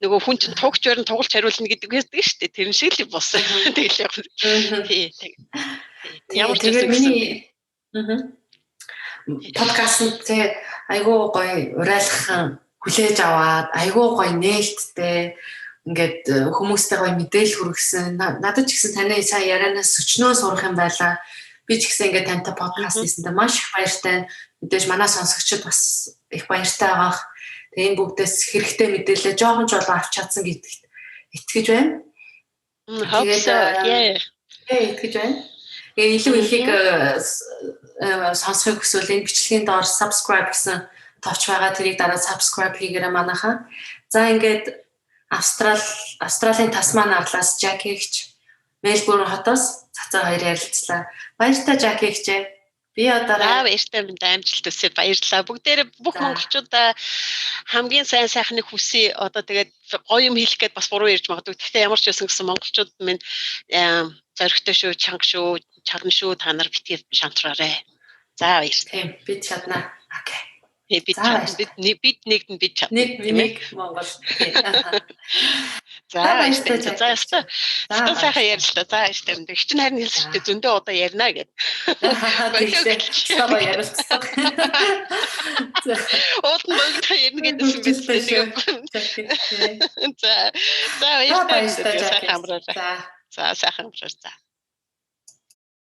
нөгөө хүн чинь тугч барин тугалж хариулна гэдэг байдаг шүү дээ. Тэр шиг л болсон. Тэгэл яг тий. Ямар ч зүйл миний подкаст тэ айгуу гоё урайлахын хүлээж аваад айгуу гоё нээлттэй ингээд хүмүүстэй гоё мэдээлэл хүргэсэн. Надад ч гэсэн таны сая ярианаас өчнөө сурах юм байлаа. Би ч гэсэн ингээд тантай подкаст хийсэндээ маш их баяртай. Мэдээж манай сонсогчид бас их баяртай байгаах. Тэгээ энэ бүгдээс хэрэгтэй мэдээлэл жоохон ч болоо авч чадсан гэдэгт итгэж байна. Итгэж байна. Тэгээ илүү ихийг сонсохыг хүсвэл энэ бичлэгийн доор subscribe гэсэн товч байгаа. Тэрийг дараа subscribe хийгээрэй манайхаа. За ингээд Австралийн Тасман арлаас Жаки гэгч Мельбурн хотоос цацаа хоёр ярилцлаа. Баяртай Жаки гэгчээ. Би одоо баяртай амжилт хүсье баярлалаа. Бүгдээрээ бүх монголчуудаа хамгийн сайхныг хүсье. Одоо тэгээд гоё юм хэлэх гээд бас буруу ярьж магадгүй. Гэхдээ ямар ч байсан гэсэн монголчууд минь зоригтой шүү, чанга шүү, чадна шүү. Та нар битгий шантраарэ. За баярлалаа. Тийм, бид чадна. Окей. Бид нэгд нь бид чадна. Нэг Монгол. За баярлалаа. За ястаа. Сайхан ярьлаа. За ястаа. Их ч харин хэлсэн шүү дээ. Зөндөө одоо ярина гэд. Сава ярилцсан. Уулын бүгд ярина гэдсэн биз дээ. За. За баярлалаа. Сайхан амраа. За сайхан амраа. За.